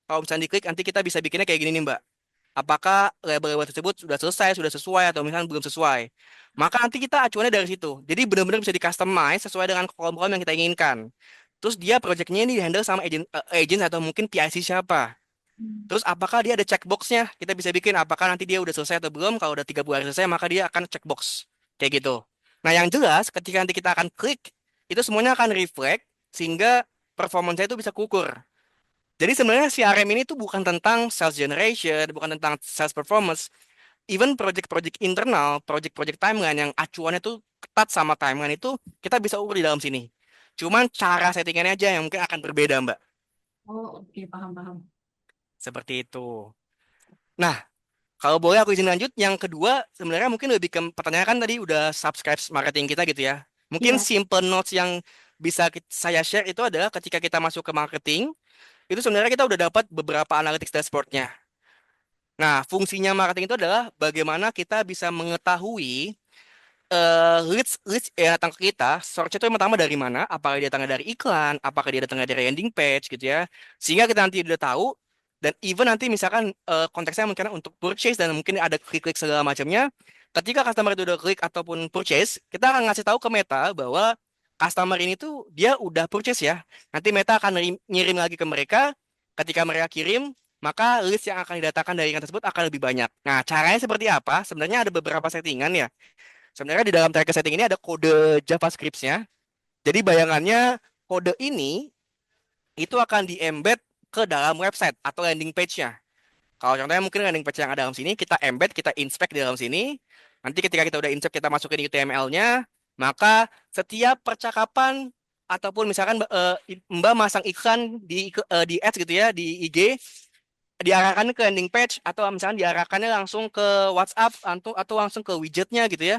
kalau misalnya diklik nanti kita bisa bikinnya kayak gini nih Mbak. Apakah label-label tersebut sudah selesai, sudah sesuai atau misalnya belum sesuai. Maka nanti kita acuannya dari situ. Jadi benar-benar bisa di-customize sesuai dengan kolom-kolom yang kita inginkan. Terus dia projectnya ini di-handle sama agent atau mungkin PIC siapa. Terus apakah dia ada checkboxnya? Kita bisa bikin apakah nanti dia udah selesai atau belum. Kalau udah 30 hari selesai maka dia akan checkbox. Kayak gitu. Nah yang jelas ketika nanti kita akan klik, itu semuanya akan reflect sehingga performance itu bisa kukur. Jadi sebenarnya CRM ini tuh bukan tentang sales generation, bukan tentang sales performance. Even project-project internal, project-project timeline yang acuannya tuh ketat sama timeline itu kita bisa ukur di dalam sini. Cuman cara settingannya aja yang mungkin akan berbeda, Mbak. Oh, oke, paham-paham. Seperti itu. Nah, kalau boleh aku izin lanjut, yang kedua sebenarnya mungkin lebih ke pertanyaan kan tadi udah subscribe marketing kita gitu ya. Mungkin Iya. simple notes yang bisa saya share itu adalah ketika kita masuk ke marketing, itu sebenarnya kita udah dapat beberapa analytics dashboardnya. Nah, fungsinya marketing itu adalah bagaimana kita bisa mengetahui leads leads yang datang ke kita, source itu yang pertama dari mana? Apakah dia datangnya dari iklan, apakah dia datangnya dari landing page gitu ya. Sehingga kita nanti udah tahu dan even nanti misalkan konteksnya mungkin untuk purchase dan mungkin ada klik-klik segala macamnya. Ketika customer itu udah klik ataupun purchase, kita akan ngasih tahu ke Meta bahwa customer ini tuh dia udah purchase ya. Nanti Meta akan ngirim lagi ke mereka. Ketika mereka kirim, maka list yang akan didatangkan dari iklan tersebut akan lebih banyak. Nah, caranya seperti apa? Sebenarnya ada beberapa settingan ya. Sebenarnya di dalam tracker setting ini ada kode JavaScript-nya. Jadi bayangannya kode ini itu akan di-embed ke dalam website atau landing page-nya. Kalau contohnya mungkin landing page yang ada dalam sini, kita embed, kita inspect di dalam sini. Nanti ketika kita udah inspect, kita masukin UTML-nya, maka setiap percakapan ataupun misalkan Mbak masang iklan di ads gitu ya, di IG, diarahkan ke landing page atau misalkan diarahkannya langsung ke WhatsApp atau langsung ke widgetnya gitu ya,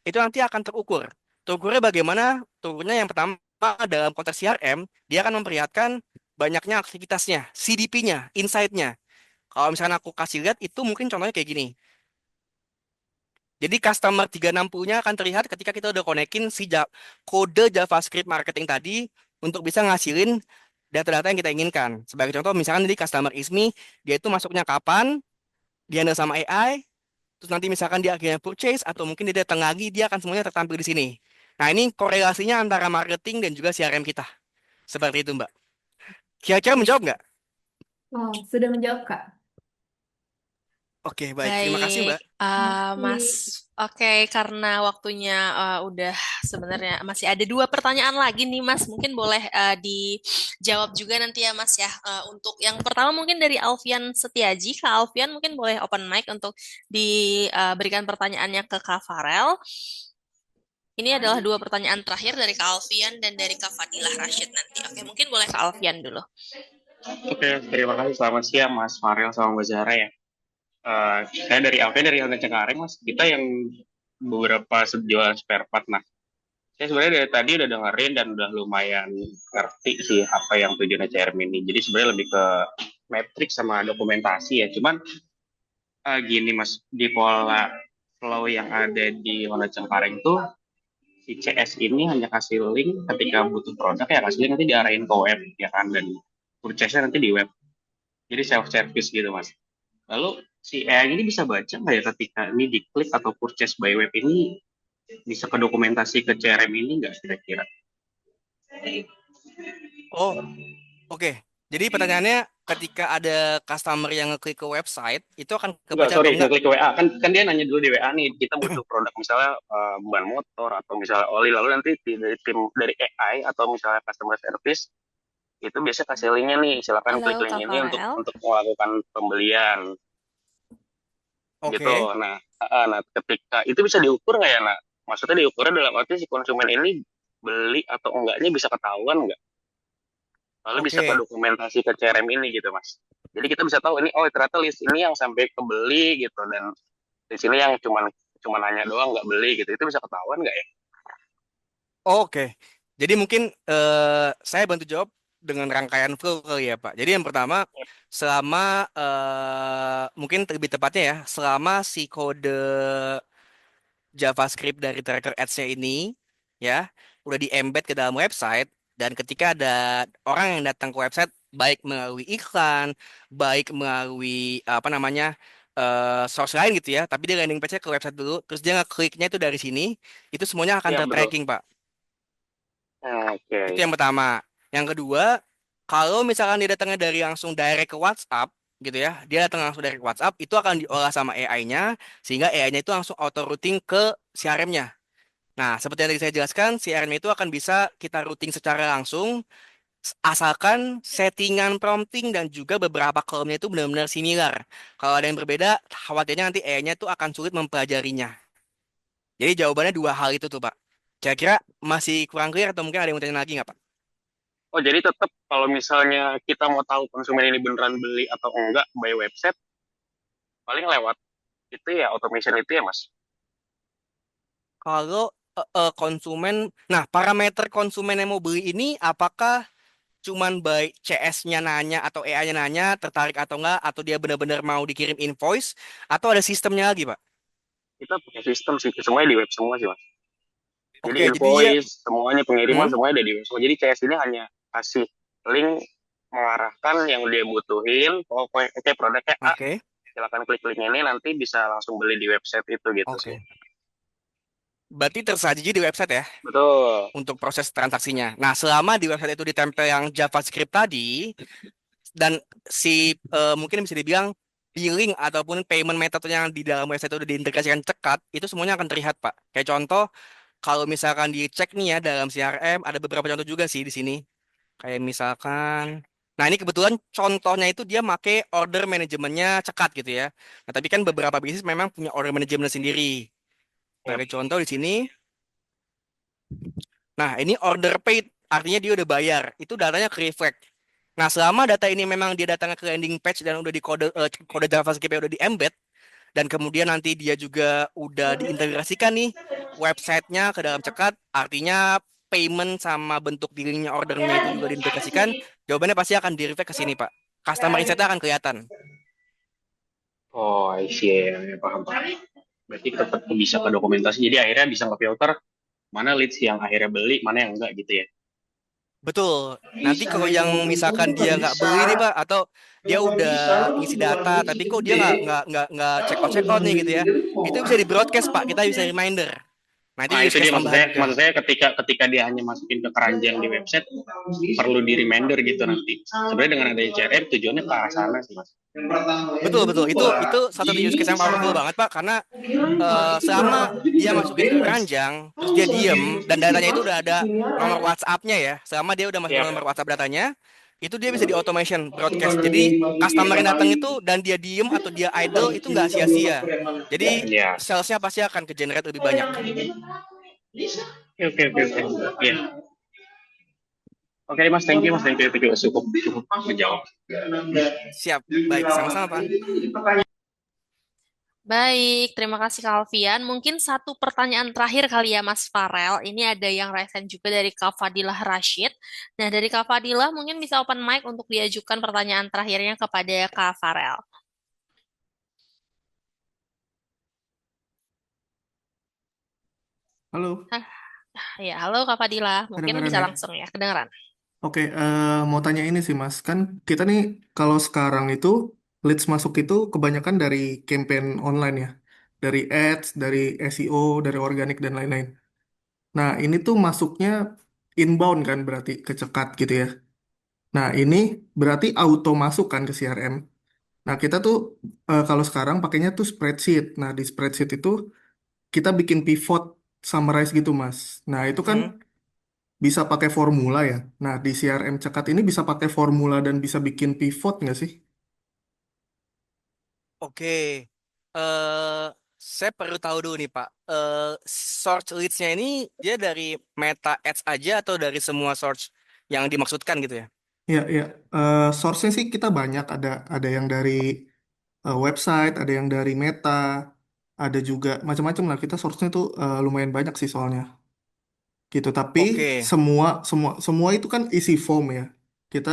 itu nanti akan terukur. Terukurnya bagaimana? Terukurnya yang pertama dalam konteks CRM, dia akan memperlihatkan banyaknya aktivitasnya, CDP-nya, insight-nya. Kalau misalnya aku kasih lihat, itu mungkin contohnya kayak gini. Jadi customer 360-nya akan terlihat ketika kita udah konekin si kode JavaScript marketing tadi untuk bisa ngasilin data-data yang kita inginkan. Sebagai contoh, misalkan tadi customer Ismi, dia itu masuknya kapan, dia handle sama AI, terus nanti misalkan dia akhirnya purchase atau mungkin dia datang lagi, dia akan semuanya tertampil di sini. Nah, ini korelasinya antara marketing dan juga CRM kita. Seperti itu, Mbak. Kira-kira menjawab nggak? Oh, sudah menjawab, Kak. Oke, baik. Terima kasih, Baik, Mbak. Mas. Oke. Oke, karena waktunya udah sebenarnya masih ada dua pertanyaan lagi nih, Mas. Mungkin boleh dijawab juga nanti ya, Mas ya. Untuk yang pertama mungkin dari Alfian Setiaji. Kak Alfian mungkin boleh open mic untuk diberikan pertanyaannya ke Kak Farel. Ini adalah dua pertanyaan terakhir dari Kak Alfian dan dari Kak Fadilah Rashid nanti. Oke, mungkin boleh Kak Alfian dulu. Oke, terima kasih. Selamat siang, Mas Farel sama Mbak Zahra ya. Saya dari Alvin dari Honda Cengkareng, Mas. Kita yang beberapa jualan spare part. Nah, saya sebenarnya dari tadi udah dengerin dan udah lumayan ngerti sih apa yang tujuannya CRM ini. Jadi sebenarnya lebih ke metrik sama dokumentasi ya. Cuman gini, Mas, di pola flow yang ada di Honda Cengkareng tuh si CS ini hanya kasih link ketika butuh produk ya, kasih link nanti diarahin ke web ya kan, dan purchase-nya nanti di web. Jadi self service gitu, Mas. Lalu si AI ini bisa baca nggak ya ketika ini diklik atau purchase by web ini bisa ke dokumentasi ke CRM ini nggak kira-kira? Oh, oke. Jadi pertanyaannya ketika ada customer yang ngeklik ke website, itu akan Enggak, kebaca sorry, atau enggak? ngeklik ke WA. Kan dia nanya dulu di WA nih, kita butuh produk misalnya ban motor atau misalnya oli, lalu nanti dari tim dari AI atau misalnya customer service itu biasa kasih linknya nih, silakan Halo, klik link Kak ini untuk Farel. melakukan pembelian gitu. Oke, Nah, ketika itu bisa diukur nggak ya, nak? Maksudnya diukurnya dalam arti si konsumen ini beli atau enggaknya bisa ketahuan nggak? Lalu bisa ke oke, dokumentasi ke CRM ini gitu, Mas. Jadi kita bisa tahu ini, oh ternyata list ini yang sampai kebeli gitu, dan di sini yang cuman cuman nanya doang nggak beli gitu. Itu bisa ketahuan nggak ya? oke. Jadi mungkin saya bantu jawab dengan rangkaian flow kali ya, Pak. Jadi yang pertama, selama mungkin lebih tepatnya ya, selama si kode JavaScript dari tracker ads-nya ini ya udah di-embed ke dalam website, dan ketika ada orang yang datang ke website baik melalui iklan, baik melalui apa namanya source lain gitu ya, tapi dia landing page-nya ke website dulu, terus dia ngekliknya itu dari sini, itu semuanya akan Iya, betul. ter-tracking, Pak. Itu Oke. yang pertama. Yang kedua, kalau misalkan dia datangnya dari langsung direct ke WhatsApp gitu ya, dia datang langsung dari WhatsApp, itu akan diolah sama AI-nya, sehingga AI-nya itu langsung auto routing ke CRM-nya. Nah, seperti yang tadi saya jelaskan, CRM itu akan bisa kita routing secara langsung, asalkan settingan prompting dan juga beberapa kolomnya itu benar-benar similar. Kalau ada yang berbeda, khawatirnya nanti AI-nya itu akan sulit mempelajarinya. Jadi jawabannya dua hal itu tuh, Pak. Kira-kira masih kurang clear atau mungkin ada yang mau tanya lagi nggak, Pak? Oh, jadi tetap kalau misalnya kita mau tahu konsumen ini beneran beli atau enggak by website, paling lewat itu ya automation itu ya, Mas. Kalau konsumen, nah parameter konsumen yang mau beli ini apakah cuman baik CS-nya nanya atau AI-nya nanya tertarik atau enggak, atau dia benar-benar mau dikirim invoice, atau ada sistemnya lagi, Pak? Kita pakai sistem sih, semuanya di web semua sih, Mas. Jadi Oke, jadi dia, invoice, semuanya pengiriman hmm, semuanya ada di web semua. Jadi CS ini hanya kasih link mengarahkan yang dia butuhin. Pokoknya oke produknya A, oke, silakan klik link ini nanti bisa langsung beli di website itu gitu sih. oke. Berarti tersaji di website ya Betul. untuk proses transaksinya. Nah, selama di website itu ditempel yang JavaScript tadi, dan si mungkin bisa dibilang billing ataupun payment method yang di dalam website itu udah diintegrasikan cekat, itu semuanya akan terlihat, Pak. Kayak contoh, kalau misalkan dicek nih ya dalam CRM, ada beberapa contoh juga sih di sini. Kayak misalkan, nah ini kebetulan contohnya itu dia make order manajemennya cekat gitu ya. Nah, tapi kan beberapa bisnis memang punya order manajemen sendiri. Yap. Sebagai contoh di sini, nah ini order paid, artinya dia udah bayar. Itu datanya ke reflect. Nah, selama data ini memang dia datangnya ke landing page dan udah di kode kode JavaScript udah di embed, dan kemudian nanti dia juga udah diintegrasikan nih websitenya ke dalam cekat, artinya payment sama bentuk dirinya ordernya itu juga diintegrasikan, jawabannya pasti akan di-reflect ke sini, Pak. Customer insight-nya akan kelihatan. Oh, I see. Ya, paham, paham. Berarti tetap bisa ke dokumentasi. Jadi akhirnya bisa nge-filter mana leads yang akhirnya beli, mana yang enggak gitu ya. Betul. Nanti kalau yang misalkan dia nggak beli nih, Pak, atau dia udah ngisi data, tapi kok dia nggak check out nih gitu ya, itu bisa di broadcast, Pak. Kita bisa reminder. Nah, itu Nah, use itu dia case maksud tambahan saya. juga. Maksud saya ketika dia hanya masukin ke keranjang di website, perlu di reminder gitu nanti. Sebenarnya dengan adanya CRM tujuannya ke arah sana sih, Mas. Betul, betul. Itu salah satu use case yang powerful banget, Pak, karena selama dia masukin ke keranjang, terus dia diem, dan datanya itu udah ada nomor WhatsApp-nya ya, selama dia udah masukin Siap. nomor WhatsApp datanya, itu dia bisa di automation broadcast. Jadi customer yang datang itu dan dia diem atau dia idle itu nggak sia-sia. Jadi Ya. salesnya pasti akan ke generate lebih banyak. Oke, oke, oke. Iya. Oke, Mas, thank you, Mas. Thank you, thank you. Cukup, cukup menjawab. Siap, baik, sama-sama, Pak. Baik, terima kasih Kak Alfian. Mungkin satu pertanyaan terakhir kali ya Mas Farel. Ini ada yang resen juga dari Kak Fadilah Rashid. Nah, dari Kak Fadilah mungkin bisa open mic untuk diajukan pertanyaan terakhirnya kepada Kak Farel. Halo, Hah, ya, halo Kak Fadilah. Mungkin kedengaran bisa ya? langsung ya, kedengaran. Oke, mau tanya ini sih Mas, kan kita nih kalau sekarang itu leads masuk itu kebanyakan dari campaign online ya, dari ads, dari SEO, dari organik dan lain-lain. Nah, ini tuh masuknya inbound kan berarti ke Cekat gitu ya. Nah, ini berarti auto masuk kan ke CRM. Nah, kita tuh kalau sekarang pakainya tuh spreadsheet. Nah, di spreadsheet itu kita bikin pivot summarize gitu, Mas. Nah, itu kan Hmm, bisa pakai formula ya. Nah, di CRM Cekat ini bisa pakai formula dan bisa bikin pivot nggak sih? oke. Eh, saya perlu tahu dulu nih Pak. Source leads-nya ini dia dari Meta Ads aja atau dari semua source yang dimaksudkan gitu ya? Ya, ya. Source-nya sih kita banyak. Ada yang dari website, ada yang dari Meta, ada juga macam-macam lah. Kita source-nya tuh lumayan banyak sih soalnya. Gitu. Tapi Oke, semua semua semua itu kan isi form ya. Kita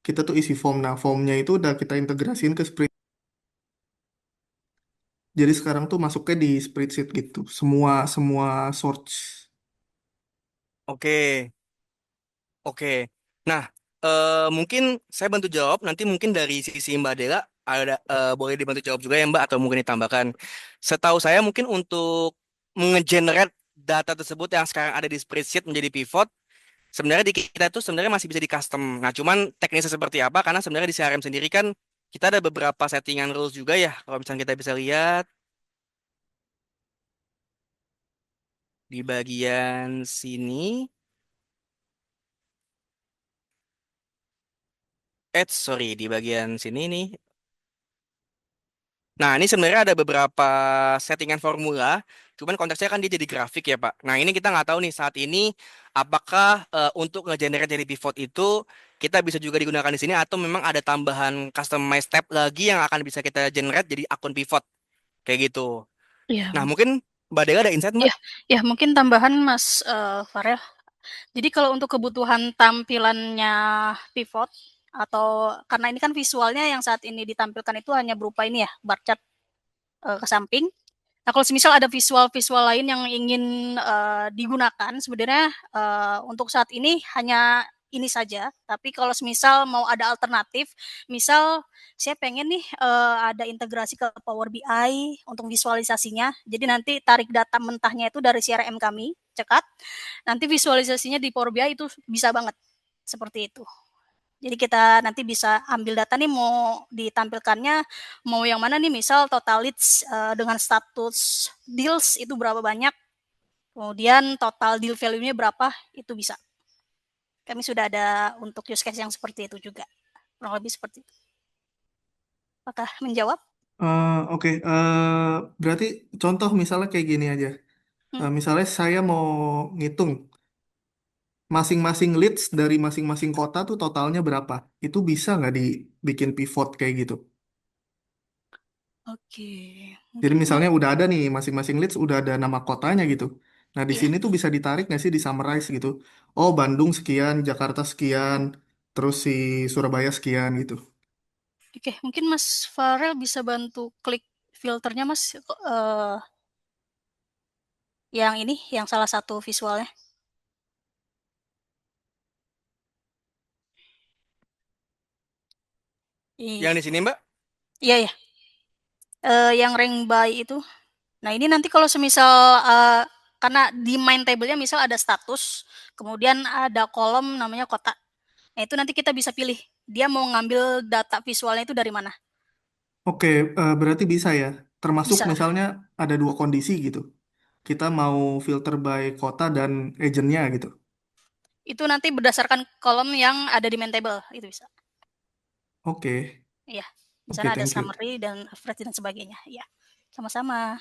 kita tuh isi form. Nah, formnya itu udah kita integrasiin ke spreadsheet. Jadi sekarang tuh masuknya di spreadsheet gitu. Semua semua source. oke, oke. Nah, mungkin saya bantu jawab. Nanti mungkin dari sisi Mbak Dela ada boleh dibantu jawab juga ya Mbak atau mungkin ditambahkan. Setahu saya mungkin untuk nge-generate data tersebut yang sekarang ada di spreadsheet menjadi pivot. Sebenarnya di kita tuh sebenarnya masih bisa di custom. Nah, cuman teknisnya seperti apa? Karena sebenarnya di CRM sendiri kan kita ada beberapa settingan rules juga ya. Kalau misalnya kita bisa lihat di bagian sini, sorry, di bagian sini nih. Nah, ini sebenarnya ada beberapa settingan formula. Cuman konteksnya kan dia jadi grafik ya, Pak. Nah, ini kita nggak tahu nih saat ini apakah untuk nge-generate dari pivot itu kita bisa juga digunakan di sini atau memang ada tambahan customize tab lagi yang akan bisa kita generate jadi akun pivot. Kayak gitu. Iya, Nah, mungkin Mbak Dela ada insight, Mbak? ya, ya mungkin tambahan Mas Farel. Jadi kalau untuk kebutuhan tampilannya pivot atau karena ini kan visualnya yang saat ini ditampilkan itu hanya berupa ini ya, bar chart ke samping. Nah, kalau semisal ada visual-visual lain yang ingin digunakan, sebenarnya untuk saat ini hanya ini saja. Tapi kalau semisal mau ada alternatif, misal saya pengen nih ada integrasi ke Power BI untuk visualisasinya. Jadi nanti tarik data mentahnya itu dari CRM kami, cekat. Nanti visualisasinya di Power BI itu bisa banget seperti itu. Jadi kita nanti bisa ambil data nih mau ditampilkannya mau yang mana nih misal total leads dengan status deals itu berapa banyak, kemudian total deal value-nya berapa itu bisa. Kami sudah ada untuk use case yang seperti itu juga. Kurang lebih seperti itu. Apakah menjawab? Oke, berarti contoh misalnya kayak gini aja. Misalnya saya mau ngitung masing-masing leads dari masing-masing kota tuh totalnya berapa. Itu bisa nggak dibikin pivot kayak gitu? Oke, Jadi mungkin misalnya udah ada nih masing-masing leads udah ada nama kotanya gitu. Nah di iya. sini tuh bisa ditarik nggak sih di summarize gitu. Oh Bandung sekian, Jakarta sekian, terus si Surabaya sekian gitu. Oke, mungkin Mas Farel bisa bantu klik filternya Mas yang ini, yang salah satu visualnya. Yang di sini, Mbak? Iya ya, yang rank by itu. Nah ini nanti kalau semisal karena di main table-nya misal ada status, kemudian ada kolom namanya kota. Nah itu nanti kita bisa pilih dia mau ngambil data visualnya itu dari mana. Oke, berarti bisa ya. Termasuk Bisa. misalnya ada dua kondisi gitu. Kita mau filter by kota dan agentnya gitu. Itu nanti berdasarkan kolom yang ada di main table itu bisa. Oke, Iya. Di oke, sana ada thank you. summary dan average dan sebagainya. Iya. Sama-sama.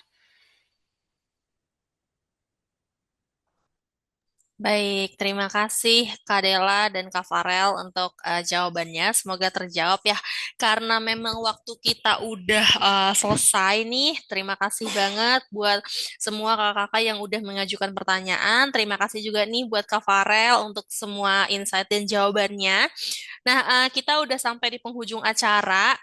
Baik, terima kasih Kak Dela dan Kak Farel untuk jawabannya. Semoga terjawab ya. Karena memang waktu kita udah selesai nih. Terima kasih banget buat semua kakak-kakak yang udah mengajukan pertanyaan. Terima kasih juga nih buat Kak Farel untuk semua insight dan jawabannya. Nah, kita udah sampai di penghujung acara.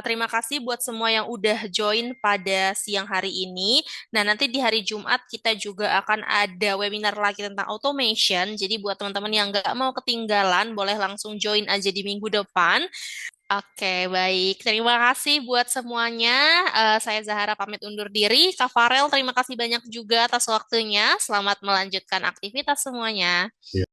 Terima kasih buat semua yang udah join pada siang hari ini. Nah, nanti di hari Jumat kita juga akan ada webinar lagi tentang automation. Jadi buat teman-teman yang nggak mau ketinggalan, boleh langsung join aja di minggu depan. Oke, baik. Terima kasih buat semuanya. Saya Zahara pamit undur diri. Kak Farel, terima kasih banyak juga atas waktunya. Selamat melanjutkan aktivitas semuanya. Iya.